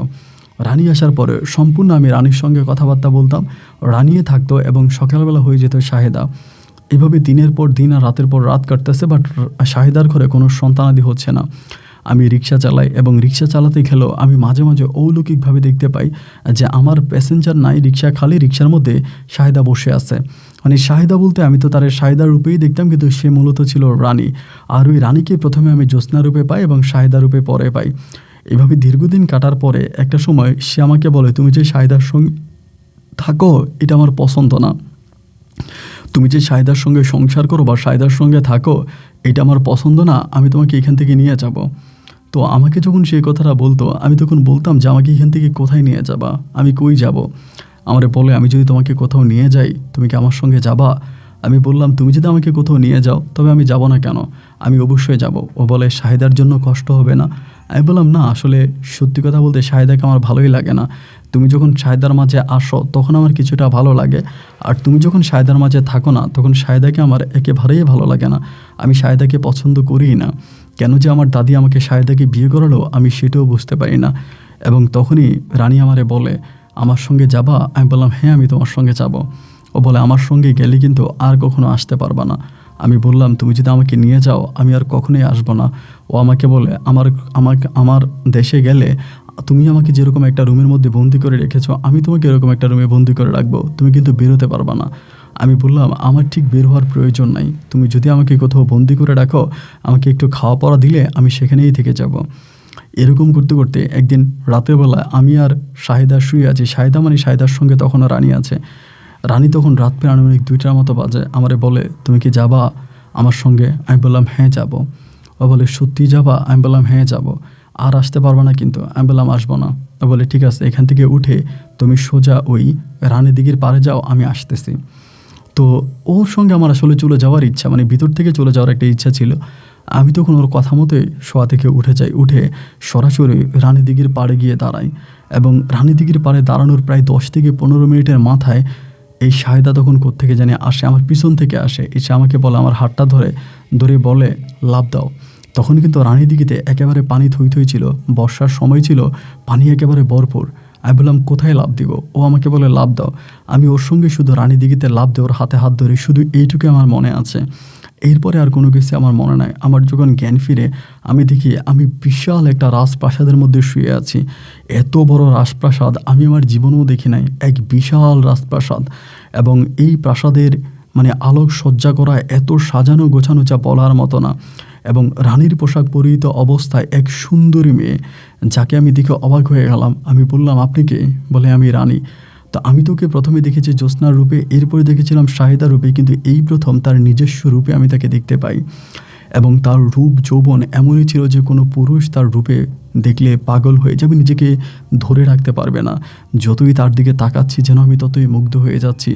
[SPEAKER 1] রানী আসার পরে সম্পূর্ণ আমি রানীর সঙ্গে কথাবার্তা বলতাম, রানিয়ে থাকতো এবং সকালবেলা হয়ে যেত শাহেদা। এভাবে দিনের পর দিন আর রাতের পর রাত কাটতেছে, বাট শাহেদার ঘরে কোনো সন্তানাদি হচ্ছে না। আমি রিক্সা চালাই এবং রিক্সা চালাতে গেলেও আমি মাঝে মাঝে অলৌকিকভাবে দেখতে পাই যে আমার প্যাসেঞ্জার নাই, রিক্সা খালি, রিক্সার মধ্যে শাহেদা বসে আছে। মানে শাহেদা বলতে আমি তো তার শাহেদা রূপেই দেখতাম, কিন্তু সে মূলত ছিল রানী। আর ওই রানীকে প্রথমে আমি জ্যোৎস্না রূপে পাই এবং শাহেদা রূপে পরে পাই। এভাবে দীর্ঘদিন কাটার পরে একটা সময় সে আমাকে বলে, তুমি যে শাহেদার সঙ্গে থাকো এটা আমার পছন্দ না, তুমি যে শাহেদার সঙ্গে সংসার করো বা শাহেদার সঙ্গে থাকো এটা আমার পছন্দ না, আমি তোমাকে এখান থেকে নিয়ে যাব। তো আমাকে যখন সেই কথাটা বলতো আমি তখন বলতাম যে আমাকে এখান থেকে কোথায় নিয়ে যাবা, আমি কই যাব? আমারে বলে, আমি যদি তোমাকে কোথাও নিয়ে যাই তুমি কি আমার সঙ্গে যাবা? আমি বললাম, তুমি যদি আমাকে কোথাও নিয়ে যাও তবে আমি যাব না কেন, আমি অবশ্যই যাব। ও বলে, শাহেদার জন্য কষ্ট হবে না? আমি বললাম, না আসলে সত্যি কথা বলতে শাহেদাকে আমার ভালোই লাগে না। তুমি যখন শাহেদার মাঝে আসো তখন আমার কিছুটা ভালো লাগে, আর তুমি যখন শাহেদার মাঝে থাকো না তখন শাহেদাকে আমার একেবারেই ভালো লাগে না। আমি শাহেদাকে পছন্দ করিই না। কেন যে আমার দাদি আমাকে শাহেদাকে বিয়ে করালো আমি সেটাও বুঝতে পারি না। এবং তখনই রানী আমারে বলে, আমার সঙ্গে যাবা? আমি বললাম, হ্যাঁ আমি তোমার সঙ্গে যাব। ও বলে, আমার সঙ্গে গেলে কিন্তু আর কখনো আসতে পারবা না। আমি বললাম, তুমি যদি আমাকে নিয়ে যাও আমি আর কখনোই আসবো না। ও আমাকে বলে, আমার দেশে গেলে তুমি আমাকে যেরকম একটা রুমের মধ্যে বন্দি করে রেখেছো আমি তোমাকে এরকম একটা রুমে বন্দি করে রাখবো, তুমি কিন্তু বেরোতে পারবা না। আমি বললাম, আমার ঠিক বের হওয়ার প্রয়োজন নাই, তুমি যদি আমাকে কোথাও বন্দি করে রাখো আমাকে একটু খাওয়া পড়া দিলে আমি সেখানেই থেকে যাব। এরকম করতে করতে একদিন রাতের বেলা আমি আর শাহেদা শুয়ে আছি। শাহেদা মানে শাহেদার সঙ্গে তখনও রানী আছে। রানী তখন রাত প্রায় আনুমানিক 2টার মতো বাজে। আমারে বলে, তুমি কি যাবা আমার সঙ্গে? আমি বললাম, হ্যাঁ যাব। ও বলে, সত্যি যাবা? আমি বললাম, হ্যাঁ যাব। আর আসতে পারবা না কিন্তু? আমি বললাম, আসবো না। ও বলে, ঠিক আছে, এখান থেকে উঠে তুমি সোজা ওই রানী দিঘির পাড়ে যাও, আমি আসতেছি। তো ওর সঙ্গে আমার আসলে চলে যাওয়ার ইচ্ছা, মানে ভিতর থেকে চলে যাওয়ার একটা ইচ্ছা ছিল। আমি তখন ওর কথা মতোই শোয়া থেকে উঠে যাই, উঠে সরাসরি রানী দিঘির পাড়ে গিয়ে দাঁড়াই। এবং রানী দিঘির পাড়ে দাঁড়ানোর প্রায় 10 থেকে 15 মিনিটের মাথায় এই শাহেদা তখন কোত্থেকে জানি আসে, আমার পিছন থেকে আসে, এসে আমাকে বলে, আমার হাতটা ধরে বলে, লাফ দাও। তখন কিন্তু রানী দিঘিতে একেবারে পানি থই থই ছিল, বর্ষার সময় ছিল, পানি একেবারে ভরপুর। আমি বললাম, কোথায় লাফ দিব? ও আমাকে বলে, লাফ দাও। আমি ওর সঙ্গে শুধু রানী দিঘিতে লাফ দিয়ে ওর হাতে হাত ধরে, শুধু এইটুকু আমার মনে আছে। এরপরে আর কোনো কিছু আমার মনে নাই। আমার যখন জ্ঞান ফিরে আমি দেখি আমি বিশাল একটা রাজপ্রাসাদের মধ্যে শুয়ে আছি। এত বড় রাজপ্রাসাদ আমি আমার জীবনেও দেখি নাই, এক বিশাল রাজপ্রাসাদ। এবং এই প্রাসাদের মানে আলোক সজ্জা করা, এত সাজানো গোছানো যা বলার মতো না। এবং রানীর পোশাক পরিহিত অবস্থায় এক সুন্দরী মেয়ে, যাকে আমি দেখে অবাক হয়ে গেলাম। আমি বললাম, আপনি কে? বলে, আমি রানী। তো আমি তোকে প্রথমে দেখেছি জ্যোৎস্নার রূপে, এরপরে দেখেছিলাম শাহেদা রূপে, কিন্তু এই প্রথম তার নিজস্ব রূপে আমি তাকে দেখতে পাই। এবং তার রূপ যৌবন এমনই ছিল যে কোনো পুরুষ তার রূপে দেখলে পাগল হয়ে যাবে, নিজেকে ধরে রাখতে পারবে না। যতই তার দিকে তাকাচ্ছি যেন আমি ততই মুগ্ধ হয়ে যাচ্ছি।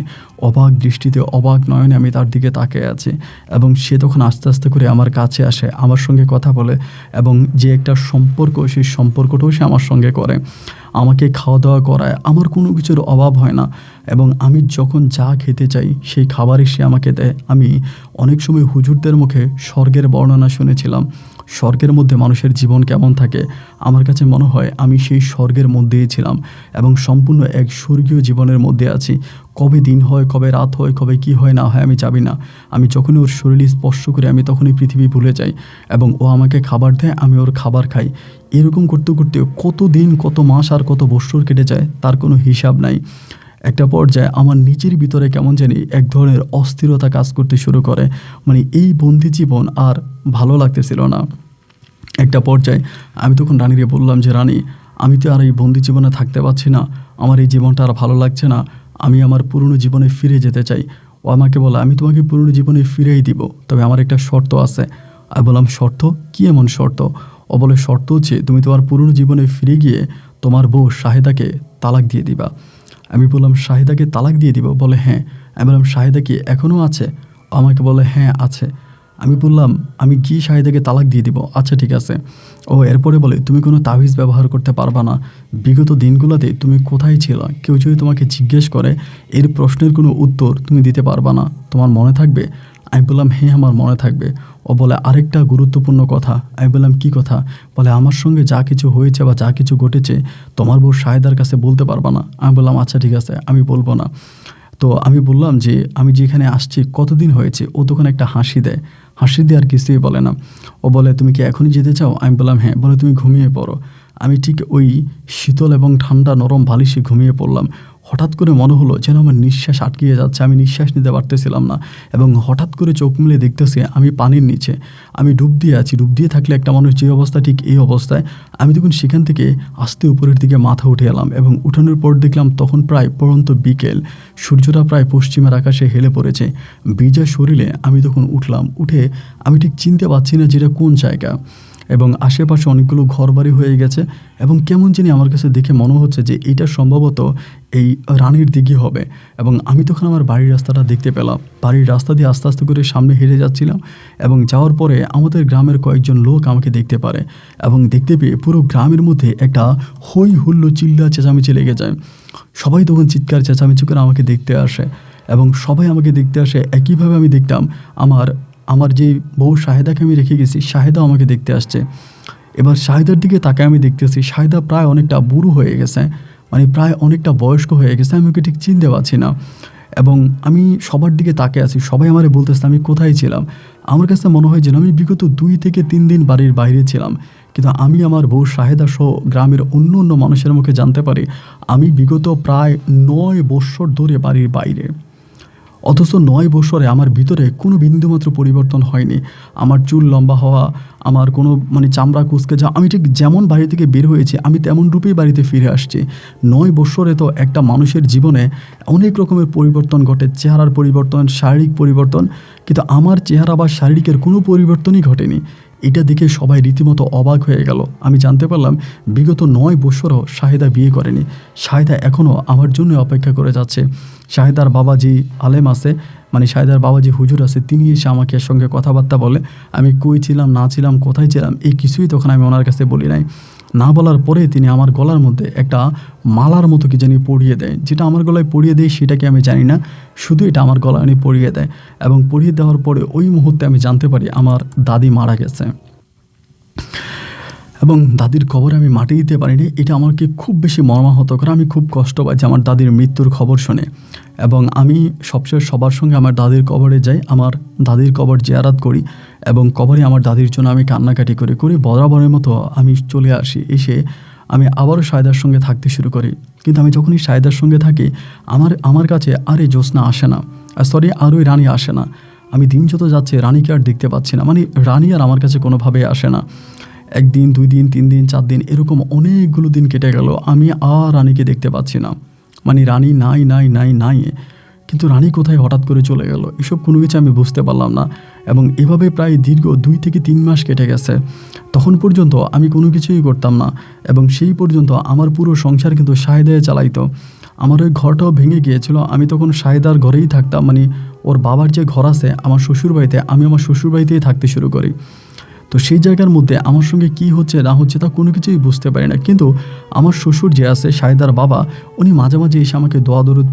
[SPEAKER 1] অবাক দৃষ্টিতে, অবাক নয়নে আমি তার দিকে তাকিয়ে আছি। এবং সে তখন আস্তে আস্তে করে আমার কাছে আসে, আমার সঙ্গে কথা বলে, এবং যে একটা সম্পর্ক সেই সম্পর্কটাও সে আমার সঙ্গে করে। আমাকে খাওয়া দাওয়া করায়, আমার কোনো কিছুর অভাব হয় না। এবং আমি যখন যা খেতে চাই সেই খাবারই সে আমাকে দেয়। আমি অনেক সময় হুজুরদের মুখে স্বর্গের বর্ণনা শুনেছিলাম, স্বর্গের মধ্যে মানুষের জীবন কেমন থাকে। আমার কাছে মনে হয় আমি সেই স্বর্গের মধ্যেই ছিলাম এবং সম্পূর্ণ এক স্বর্গীয় জীবনের মধ্যে আছি। কবে দিন হয়, কবে রাত হয়, কবে কি হয় না হয় আমি জানি না। আমি যখনই ওর শরীরে স্পর্শ করি আমি তখনই পৃথিবী ভুলে যাই। এবং ও আমাকে খাবার দেয়, আমি ওর খাবার খাই। এরকম করতে করতে কত দিন, কত মাস আর কত বছর কেটে যায় তার কোনো হিসাব নাই। একটা পর্যায়ে আমার নিজের ভিতরে কেমন জানি এক ধরনের অস্থিরতা কাজ করতে শুরু করে। মানে এই বন্দি জীবন আর ভালো লাগতেছিল না। একটা পর্যায়ে আমি তখন রানীকে বললাম যে, রানী, আমি তো আর এই বন্দি জীবনে থাকতে পারছি না, আমার এই জীবনটা আর ভালো লাগছে না, আমি আমার পুরনো জীবনে ফিরে যেতে চাই। ও আমাকে বলে, আমি তোমাকে পুরনো জীবনে ফিরেই দিব, তবে আমার একটা শর্ত আছে। আমি বললাম, শর্ত? কী এমন শর্ত? ও বলে, শর্ত হচ্ছে তুমি তোমার পুরনো জীবনে ফিরে গিয়ে তোমার বউ শাহেদাকে তালাক দিয়ে দিবা। আমি বললাম, শাহেদাকে তালাক দিয়ে দিব? বলে, হ্যাঁ। আমি বললাম, শাহেদা কি এখনও আছে? ও আমাকে বলে, হ্যাঁ আছে। আমি বললাম, আমি কি শাহেদাকে তালাক দিয়ে দিব? আচ্ছা ঠিক আছে। ও এরপরে বলে, তুমি কোনো তাবিজ ব্যবহার করতে পারবা না। বিগত দিনগুলোতে তুমি কোথায় ছিলে? কেউ যদি তোমাকে জিজ্ঞেস করে এর প্রশ্নের কোনো উত্তর তুমি দিতে পারবা না, তোমার মনে থাকবে? আমি বললাম, হ্যাঁ আমার মনে থাকবে। ও বলে, আরেকটা গুরুত্বপূর্ণ কথা। আমি বললাম, কী কথা? বলে, আমার সঙ্গে যা কিছু হয়েছে বা যা কিছু ঘটেছে তোমার বউ শাহেদার কাছে বলতে পারবা না। আমি বললাম, আচ্ছা ঠিক আছে, আমি বলবো না। তো আমি বললাম যে, আমি যেখানে আসছি কতদিন হয়েছে? ও তখন একটা হাসি দেয়। হাসি দিয়ে আর কিছুই বলে না। ও বলে, তুমি কি এখনই যেতে চাও? আমি বললাম হ্যাঁ। বলে, তুমি ঘুমিয়ে পড়ো। আমি ঠিক ওই শীতল এবং ঠান্ডা নরম বালিশে ঘুমিয়ে পড়লাম। হঠাৎ করে মনে হলো যেন আমার নিঃশ্বাস আটকিয়ে যাচ্ছে, আমি নিঃশ্বাস নিতে পারতেছিলাম না। এবং হঠাৎ করে চোখ মেলে দেখতেছি আমি পানির নিচে, আমি ডুব দিয়ে আছি। ডুব দিয়ে থাকলে একটা মানুষ যে অবস্থা, ঠিক এই অবস্থায় আমি তখন সেখান থেকে আস্তে উপরের দিকে মাথা উঠে এলাম এবং উঠানোর পর দেখলাম তখন প্রায় পড়ন্ত বিকেল, সূর্যটা প্রায় পশ্চিমের আকাশে হেলে পড়েছে। ভিজা শরীরে আমি তখন উঠলাম। উঠে আমি ঠিক চিনতে পারছি না যেটা কোন জায়গা, এবং আশেপাশে অনেকগুলো ঘরবাড়ি হয়ে গেছে এবং কেমন জানি আমার কাছে দেখে মনে হচ্ছে যে এটা সম্ভবত এই রানীর দিঘি হবে। এবং আমি তখন আমার বাড়ির রাস্তাটা দেখতে পেলাম। বাড়ির রাস্তা দিয়ে আস্তে আস্তে করে সামনে হেঁটে যাচ্ছিলাম এবং যাওয়ার পরে আমাদের গ্রামের কয়েকজন লোক আমাকে দেখতে পারে এবং দেখতে পেয়ে পুরো গ্রামের মধ্যে একটা হই হুল্লো চিল্লা চেঁচামেচি লেগে যায়। সবাই তখন চিৎকার চেঁচামেচি করে আমাকে দেখতে আসে এবং সবাই আমাকে দেখতে আসে। একইভাবে আমি দেখতাম আমার যে বউ শাহেদাকে আমি রেখে গেছি, শাহেদা আমাকে দেখতে আসছে। এবার শাহেদার দিকে তাকায় আমি দেখতেছি শাহেদা প্রায় অনেকটা বুড়ো হয়ে গেছে, মানে প্রায় অনেকটা বয়স্ক হয়ে গেছে। আমি ওকে ঠিক চিনতে পারছি না এবং আমি সবার দিকে তাকিয়ে আছি। সবাই আমারে বলতেছে আমি কোথায় ছিলাম। আমার কাছে মনে হয় যেন আমি বিগত 2 থেকে 3 দিন বাড়ির বাইরে ছিলাম। কিন্তু আমি আমার বউ শাহেদা সহ গ্রামের অন্য অন্য মানুষের মুখে জানতে পারি আমি বিগত প্রায় 9 বৎসর ধরে বাড়ির বাইরে। অথচ 9 বছরে আমার ভিতরে কোনো বিন্দুমাত্র পরিবর্তন হয়নি। আমার চুল লম্বা হওয়া, আমার কোনো চামড়া কুঁচকে যাওয়া, আমি ঠিক যেমন বাড়ি থেকে বের হয়েছি আমি তেমন রূপেই বাড়িতে ফিরে আসছি। 9 বছরে তো একটা মানুষের জীবনে অনেক রকমের পরিবর্তন ঘটে, চেহারার পরিবর্তন, শারীরিক পরিবর্তন, কিন্তু আমার চেহারা বা শারীরিকের কোনো পরিবর্তনই ঘটেনি। এটা দেখে সবাই রীতিমতো অবাক হয়ে গেল। আমি জানতে পারলাম বিগত 9 বছরও শাহেদা বিয়ে করেনি। শাহেদা এখনও আমার জন্য অপেক্ষা করে যাচ্ছে। শাহেদার বাবা যে আলেম আছে, শাহেদার বাবা যে হুজুর আছে, তিনি এসে আমাকে সঙ্গে কথাবার্তা বলে। আমি কই ছিলাম না ছিলাম, কোথায় ছিলাম, এই কিছুই তখন আমি ওনার কাছে বলি নাই। না বলার পরে তিনি আমার গলার মধ্যে একটা মালার মতো কি জানি পরিয়ে দেয়। যেটা আমার গলায় পরিয়ে দেয় সেটাকে আমি জানি না, শুধু এটা আমার গলায় উনি পরিয়ে দেয়। এবং পরিয়ে দেওয়ার পরে ওই মুহূর্তে আমি জানতে পারি আমার দাদি মারা গেছে। এবং দাদির কবরে আমি মাটি দিতে পারিনি। এটা আমাকে খুব বেশি মর্মাহত করে। আমি খুব কষ্ট পাই যে আমার দাদির মৃত্যুর খবর শুনে। এবং আমি সবশেষ সবার সঙ্গে আমার দাদির কবরে যাই, আমার দাদির কবর জিয়ারত করি এবং কবরে আমার দাদির জন্য আমি কান্নাকাটি করি বরাবরের মতো আমি চলে আসি। এসে আমি আবারও শাহেদার সঙ্গে থাকতে শুরু করি। কিন্তু আমি যখনই শাহেদার সঙ্গে থাকি আমার কাছে আর এই জ্যোৎস্না আসে না, আর ওই রানী আসে না। আমি দিন যত যাচ্ছে রানীকে আর দেখতে পাচ্ছি না, রানী আর আমার কাছে কোনোভাবেই আসে না। 1 দিন 2 দিন 3 দিন 4 দিন এরকম অনেকগুলো দিন কেটে গেল, আমি আর রানীকে দেখতে পাচ্ছি না। রানী নাই। কিন্তু রানী কোথায় হঠাৎ করে চলে গেল, এসব কোনো কিছু আমি বুঝতে পারলাম না। এবং এভাবে প্রায় দীর্ঘ 2 থেকে 3 মাস কেটে গেছে। তখন পর্যন্ত আমি কোনো কিছুই করতাম না এবং সেই পর্যন্ত আমার পুরো সংসার কিন্তু শাহেদায় চালাইতো। আমার ওই ঘরটাও ভেঙে গিয়েছিল। আমি তখন শাহেদার ঘরেই থাকতাম, ওর বাবার যে ঘর আছে আমার শ্বশুরবাড়িতে, আমি আমার শ্বশুরবাড়িতেই থাকতে শুরু করি। তো সেই জায়গার মধ্যে আমার সঙ্গে কী হচ্ছে না হচ্ছে তা কোনো কিছুই বুঝতে পারি না। কিন্তু আমার শ্বশুর যে আছে শাহেদার বাবা, উনি মাঝে মাঝে এসে আমাকে দোয়া দরুদ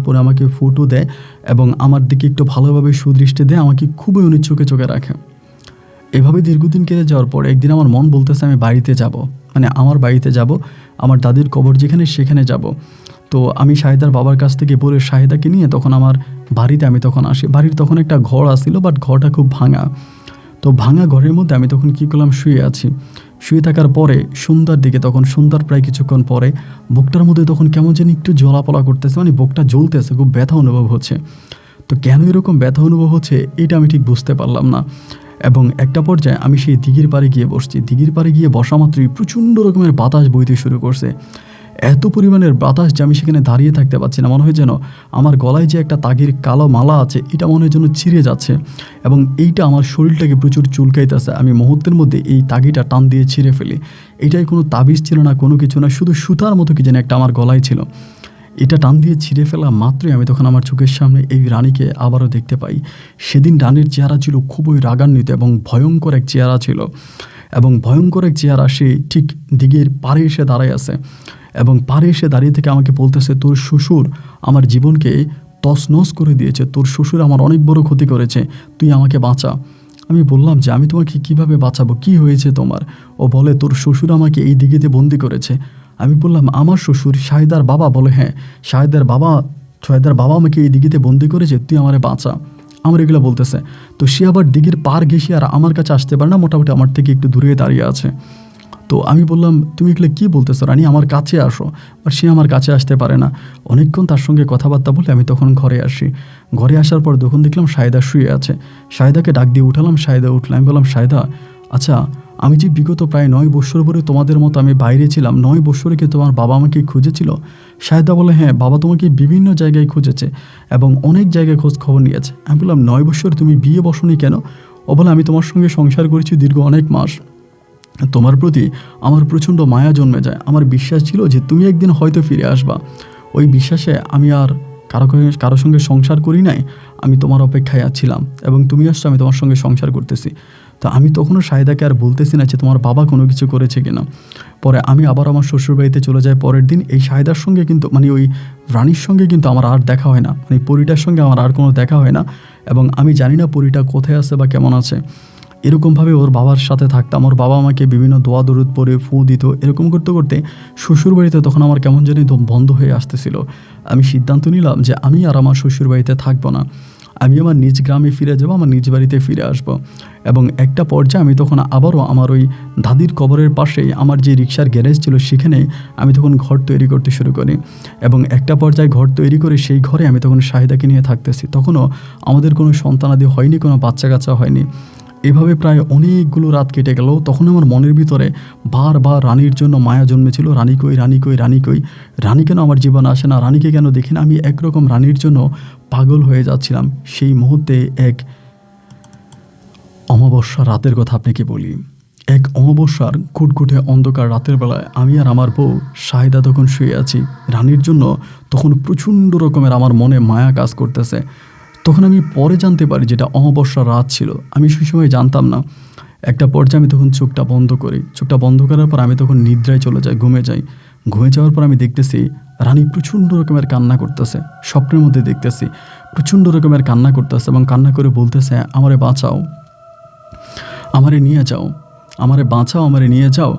[SPEAKER 1] পরে আমাকে ফটো দেয় এবং আমার দিকে একটু ভালোভাবে সুদৃষ্টি দেয়, আমাকে খুবই উনি চোখে চোখে রাখে। এভাবে দীর্ঘদিন কেটে যাওয়ার পর একদিন আমার মন বলতেছে আমি বাড়িতে যাব, আমার বাড়িতে যাব, আমার দাদির কবর যেখানে সেখানে যাব। তো আমি শাহেদার বাবার কাছ থেকে বলে শাহেদাকে নিয়ে তখন আমার বাড়িতে আমি তখন আসি। বাড়ির তখন একটা ঘর আসছিল, বাট ঘরটা খুব ভাঙা। তো ভাঙা ঘরের মধ্যে আমি তখন কী করলাম, শুয়ে আছি। শুয়ে থাকার পরে সন্ধ্যার দিকে, তখন সন্ধ্যার প্রায় কিছুক্ষণ পরে বুকটার মধ্যে তখন কেমন যেন একটু জ্বলাপলা করতেছে, বুকটা জ্বলতেছে, খুব ব্যথা অনুভব হচ্ছে। তো কেন এরকম ব্যথা অনুভব হচ্ছে এটা আমি ঠিক বুঝতে পারলাম না। এবং একটা পর্যায়ে আমি সেই দিঘির পাড়ে গিয়ে বসছি। দিঘির পাড়ে গিয়ে বসা মাত্রই প্রচণ্ড রকমের বাতাস বইতে শুরু করছে। এত পরিমাণের বাতাস যে আমি সেখানে দাঁড়িয়ে থাকতে পারছি না। মনে হয় যেন আমার গলায় যে একটা তাগির কালো মালা আছে এটা মনে হয় যেন ছিঁড়ে যাচ্ছে এবং এইটা আমার শরীরটাকে প্রচুর চুলকাইতেছে। আমি মুহূর্তের মধ্যে এই তাগিটা টান দিয়ে ছিঁড়ে ফেলি। এটাই কোনো তাবিজ ছিল না, কোনো কিছু না, শুধু সুতার মতো কি যেন একটা আমার গলায় ছিল। এটা টান দিয়ে ছিঁড়ে ফেলা মাত্রই আমি তখন আমার চোখের সামনে এই রানীকে আবারও দেখতে পাই। সেদিন রানীর চেহারা ছিল খুবই রাগান্বিত এবং ভয়ঙ্কর এক চেহারা ছিল। এবং ভয়ঙ্কর এক চেহারা, সে ঠিক দিঘির পাড়ে এসে দাঁড়ায় আছে এবং পাড়ে এসে দাঁড়িয়ে থেকে আমাকে বলতেছে, তোর শ্বশুর আমার জীবনকে তছনছ করে দিয়েছে, তোর শ্বশুর আমার অনেক বড় ক্ষতি করেছে, তুই আমাকে বাঁচা। আমি বললাম যে আমি তোমাকে কিভাবে বাঁচাবো, কি হয়েছে তোমার? ও বলে, তোর শ্বশুর আমাকে এই দিঘিতে বন্দি করেছে। আমি বললাম, আমার শ্বশুর? শাহেদার বাবা? বলে, হ্যাঁ, শাহেদার বাবা আমাকে এই দিঘিতে বন্দি করেছে, তুই আমারে বাঁচা। আমার এগুলো বলতেছে। তো সে আবার দিঘির পার ঘেঁষে আর আমার কাছে আসতে পারে না, মোটামুটি আমার থেকে একটু দূরে দাঁড়িয়ে আছে। তো আমি বললাম, তুমি এগুলো কী বলতেছো রানী, আমার কাছে আসো। আর সে আমার কাছে আসতে পারে না। অনেকক্ষণ তার সঙ্গে কথাবার্তা বলে আমি তখন ঘরে আসি। ঘরে আসার পর তখন দেখলাম সায়দা শুয়ে আছে। সায়দাকে ডাক দিয়ে উঠালাম, সায়দা উঠলাম। আমি বললাম, সায়দা আচ্ছা, আমি যে বিগত প্রায় 9 বছর পরে তোমাদের মতো আমি বাইরে ছিলাম, 9 বছরে কি তোমার বাবা আমাকে খুঁজেছিল? সায়দা বলে, হ্যাঁ বাবা তোমাকে বিভিন্ন জায়গায় খুঁজেছে এবং অনেক জায়গায় খোঁজ খবর নিয়েছে। আমি বললাম, 9 বছর তুমি বিয়ে বসনি কেন? ও বলে, আমি তোমার সঙ্গে সংসার করেছি দীর্ঘ অনেক মাস, তোমার প্রতি আমার প্রচণ্ড মায়া জন্মে যায়। আমার বিশ্বাস ছিল যে তুমি একদিন হয়তো ফিরে আসবা। ওই বিশ্বাসে আমি আর কারো সঙ্গে সংসার করি নাই, আমি তোমার অপেক্ষায় ছিলাম এবং তুমি আসছো, আমি তোমার সঙ্গে সংসার করতেছি। তো আমি তখনও সায়দাকে আর বলতেছি না যে তোমার বাবা কোনো কিছু করেছে কিনা। পরে আমি আবার আমার শ্বশুরবাড়িতে চলে যাই। পরের দিন এই সায়দার সঙ্গে কিন্তু ওই রানীর সঙ্গে কিন্তু আমার আর দেখা হয় না, পরীটার সঙ্গে আমার আর কোনো দেখা হয় না এবং আমি জানি না পরীটা কোথায় আছে বা কেমন আছে। এরকমভাবে ওর বাবার সাথে থাকতাম। ওর বাবা আমাকে বিভিন্ন দোয়া দরুদ পরে ফু দিত। এরকম করতে করতে শ্বশুরবাড়িতে তখন আমার কেমন জানি দম বন্ধ হয়ে আসতেছিল। আমি সিদ্ধান্ত নিলাম যে আমি আর আমার শ্বশুরবাড়িতে থাকবো না, আমি আমার নিজ গ্রামে ফিরে যাব, আমার নিজ বাড়িতে ফিরে আসব। এবং একটা পর্যায়ে আমি তখন আবারও আমার ওই দাদির কবরের পাশেই আমার যে রিক্সার গ্যারেজ ছিল সেখানে আমি তখন ঘর তৈরি করতে শুরু করি এবং একটা পর্যায়ে ঘর তৈরি করে সেই ঘরে আমি তখন শাহিদাকে নিয়ে থাকতেছি। তখনও আমাদের কোনো সন্তানাদি হয়নি, কোনো বাচ্চা কাচ্চা হয়নি। এভাবে প্রায় অনেকগুলো রাত কেটে গেল। তখন আমার মনের ভিতরে বারবার রানীর জন্য মায়া জন্মেছিল। রানী কই, রানী কই, রানী কই, রানী কেন আমার জীবন আসে না, রানীকে কেন দেখি না। আমি একরকম রানীর জন্য পাগল হয়ে যাচ্ছিলাম। সেই মুহূর্তে এক অমাবস্যা রাতের কথা আপনাকে বলি। এক অমাবস্যার ঘুটঘুটে অন্ধকার রাতের বেলায় আমি আর আমার বউ শাহিদা তখন শুয়ে আছি। রানীর জন্য তখন প্রচণ্ড রকমের আমার মনে মায়া কাজ করতেছে। তখন আমি পরে জানতে পারি যেটা অমাবস্যার রাত ছিল। আমি সেই সময় জানতাম না। একটা পর্যায়ে আমি তখন চোখটা বন্ধ করি। চোখটা বন্ধ করার পর আমি তখন নিদ্রায় চলে যাই, ঘুমে যাই। ঘুমে যাওয়ার পর আমি দেখতেছি রানী প্রচণ্ড রকমের কান্না করতেছে। স্বপ্নের মধ্যে দেখতেছি প্রচণ্ড রকমের কান্না করতেছে এবং কান্না করে বলতেছে, আমারে বাঁচাও, আমারে নিয়ে যাও, আমারে বাঁচাও, আমারে নিয়ে যাও।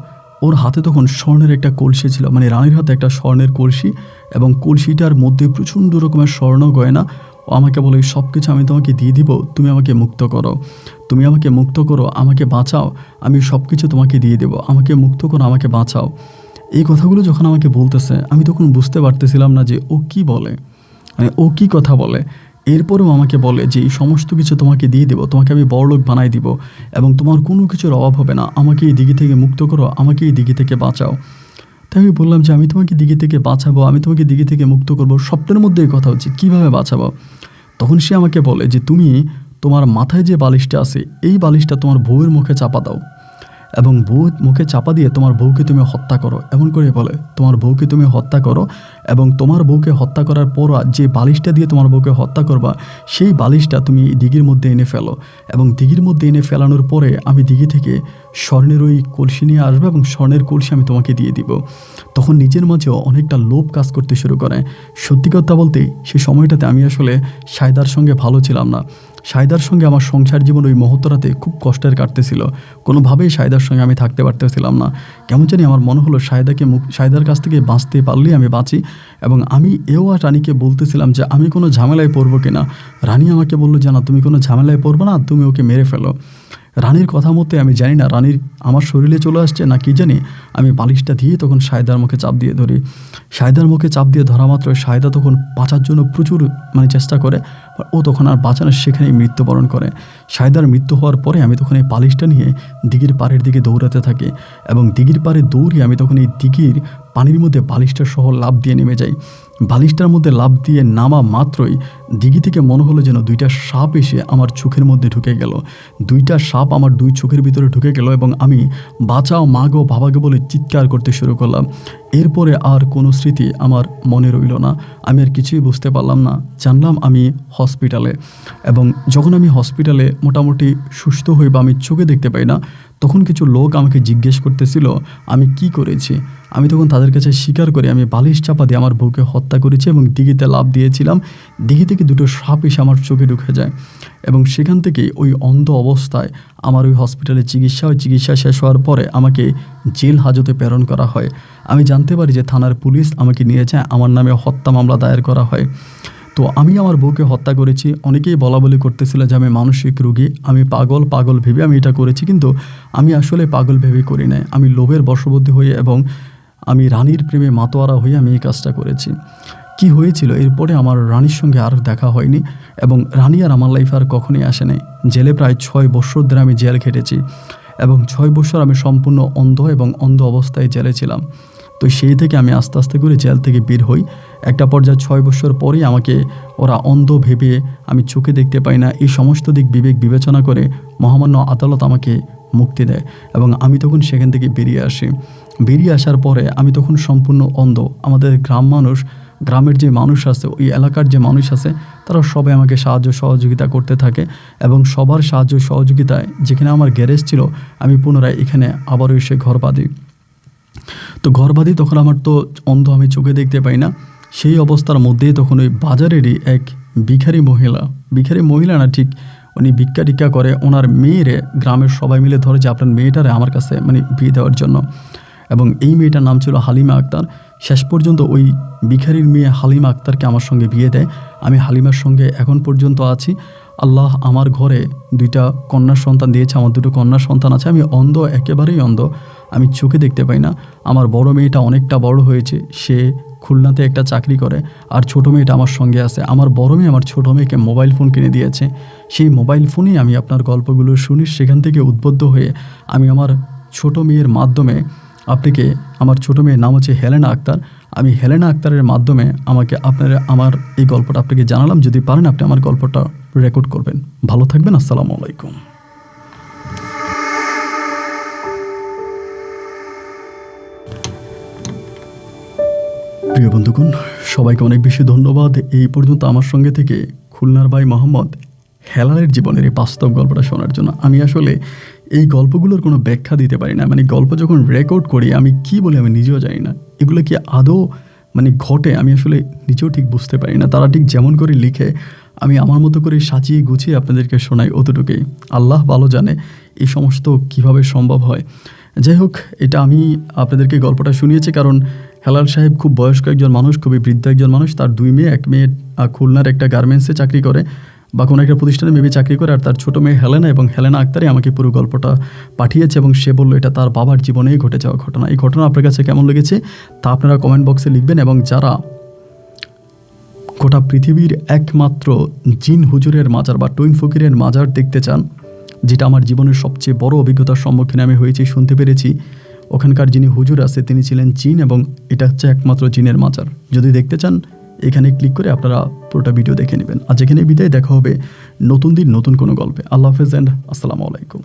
[SPEAKER 1] ওর হাতে তখন স্বর্ণের একটা কলসি ছিল, রানীর হাতে একটা স্বর্ণের কলসি এবং কলসিটার মধ্যে প্রচণ্ড রকমের স্বর্ণ গয়না। ও আমাকে বলে, সব কিছু আমি তোমাকে দিয়ে দিব, তুমি আমাকে মুক্ত করো, তুমি আমাকে মুক্ত করো, আমাকে বাঁচাও, আমি সব কিছু তোমাকে দিয়ে দেবো, আমাকে মুক্ত করো, আমাকে বাঁচাও। এই কথাগুলো যখন আমাকে বলতেছে আমি তখন বুঝতে পারতেছিলাম না যে ও কি বলে, ও কি কথা বলে। এরপরেও আমাকে বলে যে এই সমস্ত কিছু তোমাকে দিয়ে দেবো, তোমাকে আমি বড়লোক বানাই দিব এবং তোমার কোনো কিছুর অভাব হবে না, আমাকে এই দিঘি থেকে মুক্ত করো, আমাকে এই দিঘি থেকে বাঁচাও। তাই আমি বললাম যে আমি তোমাকে দিঘি থেকে বাঁচাবো, আমি তোমাকে দিঘি থেকে মুক্ত করবো, স্বপ্নের মধ্যে এই কথা হচ্ছে, কীভাবে বাঁচাবো? তখন সে আমাকে বলে যে তুমি তোমার মাথায় যে বালিশটা আছে এই বালিশটা তোমার বউয়ের মুখে চাপা দাও এবং বউ মুখে চাপা দিয়ে তোমার বউকে তুমি হত্যা করো। এমন করে বলে, তোমার বউকে তুমি হত্যা করো এবং তোমার বউকে হত্যা করার পর যে বালিশটা দিয়ে তোমার বউকে হত্যা করবা সেই বালিশটা তুমি দিঘির মধ্যে এনে ফেলো এবং দিঘির মধ্যে এনে ফেলানোর পরে আমি দিঘি থেকে স্বর্ণের ওই কলসি নিয়ে আসবো এবং স্বর্ণের কলসি আমি তোমাকে দিয়ে দিব। তখন নিজের মাঝেও অনেকটা লোভ কাজ করতে শুরু করে। সত্যি কথা বলতে সেই সময়টাতে আমি আসলে শায়দার সঙ্গে ভালো ছিলাম না। শায়দার সঙ্গে আমার সংসার জীবন ওই মুহূর্তটাতে খুব কষ্টের কাটতেছিল। কোনোভাবেই শায়দার সঙ্গে আমি থাকতে পারতেছিলাম না। কেমন জানি আমার মনে হলো শায়দার কাছ থেকে বাঁচতে পারলেই আমি বাঁচি এবং আমি আর রানীকে বলতেছিলাম যে আমি কোনো ঝামেলায় পড়বো কিনা। রানী আমাকে বললো যে না, তুমি কোনো ঝামেলায় পড়বো না, তুমি ওকে মেরে ফেলো। রানীর কথা মতে আমি জানি না রানীর আমার শরীরে চলে আসছে না কি জানি, আমি বালিশটা দিয়ে তখন শায়দার মুখে চাপ দিয়ে ধরি। শায়দার মুখে চাপ দিয়ে ধরা মাত্র শায়দা তখন বাঁচার জন্য প্রচুর চেষ্টা করে, ও তখন আর বাঁচানোর সেখানেই মৃত্যুবরণ করে। শায়দার মৃত্যু হওয়ার পরে আমি তখন এই বালিশটা নিয়ে দিঘির পাড়ের দিকে দৌড়াতে থাকি এবং দিঘির পাড়ে দৌড়ে আমি তখন এই দিঘির পানির মধ্যে বালিশটা সহ লাফ দিয়ে নেমে যাই। বালিশটার মধ্যে লাফ দিয়ে নামা মাত্রই দিঘি থেকে মনে হলো যেন দুইটা সাপ এসে আমার চোখের মধ্যে ঢুকে গেল। দুইটা সাপ আমার দুই চোখের ভিতরে ঢুকে গেল এবং আমি বাঁচাও মা গো বাবাকে বলে চিৎকার করতে শুরু করলাম। এরপরে আর কোনো স্মৃতি আমার মনে রইল না। আমি আর কিছুই বুঝতে পারলাম না। জানলাম আমি হসপিটালে এবং যখন আমি হসপিটালে মোটামুটি সুস্থ হই বা আমি চোখে দেখতে পাই না, তখন কিছু লোক আমাকে জিজ্ঞেস করতেছিল আমি কি করেছি। আমি তখন তাদের কাছে স্বীকার করি আমি বালিশ চাপা দিয়ে আমার বউকে হত্যা করেছি এবং দিঘিতে লাফ দিয়েছিলাম। দিঘি থেকে দুটো সাপ এসে আমার চোখে ঢুকে যায় এবং সেখান থেকেই ওই অন্ধ অবস্থায় আমার ওই হসপিটালে চিকিৎসা শেষ হওয়ার পরে আমাকে জেল হাজতে প্রেরণ করা হয়। আমি জানতে পারি যে থানার পুলিশ আমাকে নিয়ে যায়, আমার নামে হত্যা মামলা দায়ের করা হয়। তো আমি আমার বউকে হত্যা করেছি। অনেকেই বলা বলি করতেছিল যে আমি মানসিক রোগী, আমি পাগল ভেবে আমি এটা করেছি, কিন্তু আমি আসলে পাগল ভেবে করি নাই। আমি লোভের বশবর্তী হয়ে এবং আমি রানীর প্রেমে মাতোয়ারা হয়ে আমি এই কাজটা করেছি। কি হয়েছিল এরপরে আমার রানীর সঙ্গে আর দেখা হয়নি এবং রানী আর আমার লাইফে আর কখনোই আসে নাই। জেলে প্রায় 6 বছর ধরে আমি জেল খেটেছি এবং 6 বছর আমি সম্পূর্ণ অন্ধ এবং অন্ধ অবস্থায় জেলে ছিলাম। তো সেই থেকে আমি আস্তে আস্তে করে জেল থেকে বের হই। একটা পর্যায়ে 6 বছর পরেই আমাকে ওরা অন্ধ ভেবে, আমি চোখে দেখতে পাই না, এই সমস্ত দিক বিবেক বিবেচনা করে মহামান্য আদালত আমাকে মুক্তি দেয় এবং আমি তখন সেখান থেকে বেরিয়ে আসি। বেরিয়ে আসার পরে আমি তখন সম্পূর্ণ অন্ধ। আমাদের গ্রামের যে মানুষ আছে, ওই এলাকার যে মানুষ আছে, তারা সবাই আমাকে সাহায্য সহযোগিতা করতে থাকে এবং সবার সাহায্য সহযোগিতায় যেখানে আমার গ্যারেজ ছিল, আমি পুনরায় এখানে আবারও এসে ঘর বাঁধি। তো ঘর বাঁধি, তখন আমার তো অন্ধ, আমি চোখে দেখতে পাই না। সেই অবস্থার মধ্যেই তখন ওই বাজারেরই এক ভিখারি মহিলা না ঠিক, উনি ভিক্ষা টিক্ষা করে, ওনার মেয়েরে গ্রামের সবাই মিলে ধরে যে আপনার মেয়েটারে আমার কাছে বিয়ে দেওয়ার জন্য। এবং এই মেয়েটার নাম ছিল হালিমা আক্তার। শেষ পর্যন্ত ওই ভিখারির মেয়ে হালিমা আক্তারকে আমার সঙ্গে বিয়ে দেয়। আমি হালিমার সঙ্গে এখন পর্যন্ত আছি। আল্লাহ আমার ঘরে 2টা কন্যা সন্তান দিয়েছে, আমার 2টো কন্যা সন্তান আছে। আমি অন্ধ, একেবারেই অন্ধ, আমি চোখে দেখতে পাই না। আমার বড় মেয়েটা অনেকটা বড় হয়েছে, সে খুলনাতে একটা চাকরি করে, আর ছোটো মেয়েটা আমার সঙ্গে আছে। আমার বড় মেয়ে আমার ছোটো মেয়েকে মোবাইল ফোন কিনে দিয়েছে। সেই মোবাইল ফোনেই আমি আপনার গল্পগুলো শুনি। সেখান থেকে উদ্বুদ্ধ হয়ে আমি আমার ছোটো মেয়ের মাধ্যমে আপনাকে, আমার ছোটো মেয়ের নাম হচ্ছে হেলেনা আক্তার, আমি হেলেনা আক্তারের মাধ্যমে আমার এই গল্পটা আপনাকে জানালাম। যদি পারেন আপনি আমার গল্পটা রেকর্ড করবেন। ভালো থাকবেন। আসসালামু আলাইকুম। প্রিয় বন্ধুগণ, সবাইকে অনেক বেশি ধন্যবাদ এই পর্যন্ত আমার সঙ্গে থেকে খুলনার ভাই মোহাম্মদ হেলালের জীবনের এই বাস্তব গল্পটা শোনার জন্য। আমি আসলে এই গল্পগুলোর কোনো ব্যাখ্যা দিতে পারি না। গল্প যখন রেকর্ড করি আমি কি বলি আমি নিজেও জানি না। এগুলো কি আদৌ ঘটে আমি আসলে নিজেও ঠিক বুঝতে পারি না। তারা ঠিক যেমন করে লিখে আমি আমার মতো করে সাজিয়ে গুছিয়ে আপনাদেরকে শোনাই, অতটুকুই। আল্লাহ ভালো জানে এই সমস্ত কিভাবে সম্ভব হয়। যাই হোক, এটা আমি আপনাদেরকে গল্পটা শুনিয়েছি কারণ হেলাল সাহেব খুব বয়স্ক একজন মানুষ, খুবই বৃদ্ধ একজন মানুষ। তার 2 মেয়ে, এক মেয়ে খুলনার একটা গার্মেন্টসে চাকরি করে বা কোনো একটা প্রতিষ্ঠানে মেবি চাকরি করে, আর তার ছোটো মেয়ে হেলেনা, এবং হেলেনা আক্তারই আমাকে পুরো গল্পটা পাঠিয়েছে এবং সে বললো এটা তার বাবার জীবনেই ঘটে যাওয়া ঘটনা। এই ঘটনা আপনার কাছে কেমন লেগেছে তা আপনারা কমেন্ট বক্সে লিখবেন। এবং যারা গোটা পৃথিবীর একমাত্র জিন হুজুরের মাজার বা টুইন ফকিরের মাজার দেখতে চান, যেটা আমার জীবনের সবচেয়ে বড় অভিজ্ঞতার সম্মুখীন আমি হয়েছি, শুনতে পেরেছি ওখানকার যিনি হুজুর আছে তিনি ছিলেন জিন এবং এটা হচ্ছে একমাত্র জিনের মাজার। যদি দেখতে চান এখানে ক্লিক করে আপনারা পুরোটা ভিডিও দেখে নেবেন। আজ এখানে বিদায়, দেখা হবে নতুন দিন নতুন কোনো গল্পে। আল্লাহ হাফেজ অ্যান্ড আসসালামু আলাইকুম।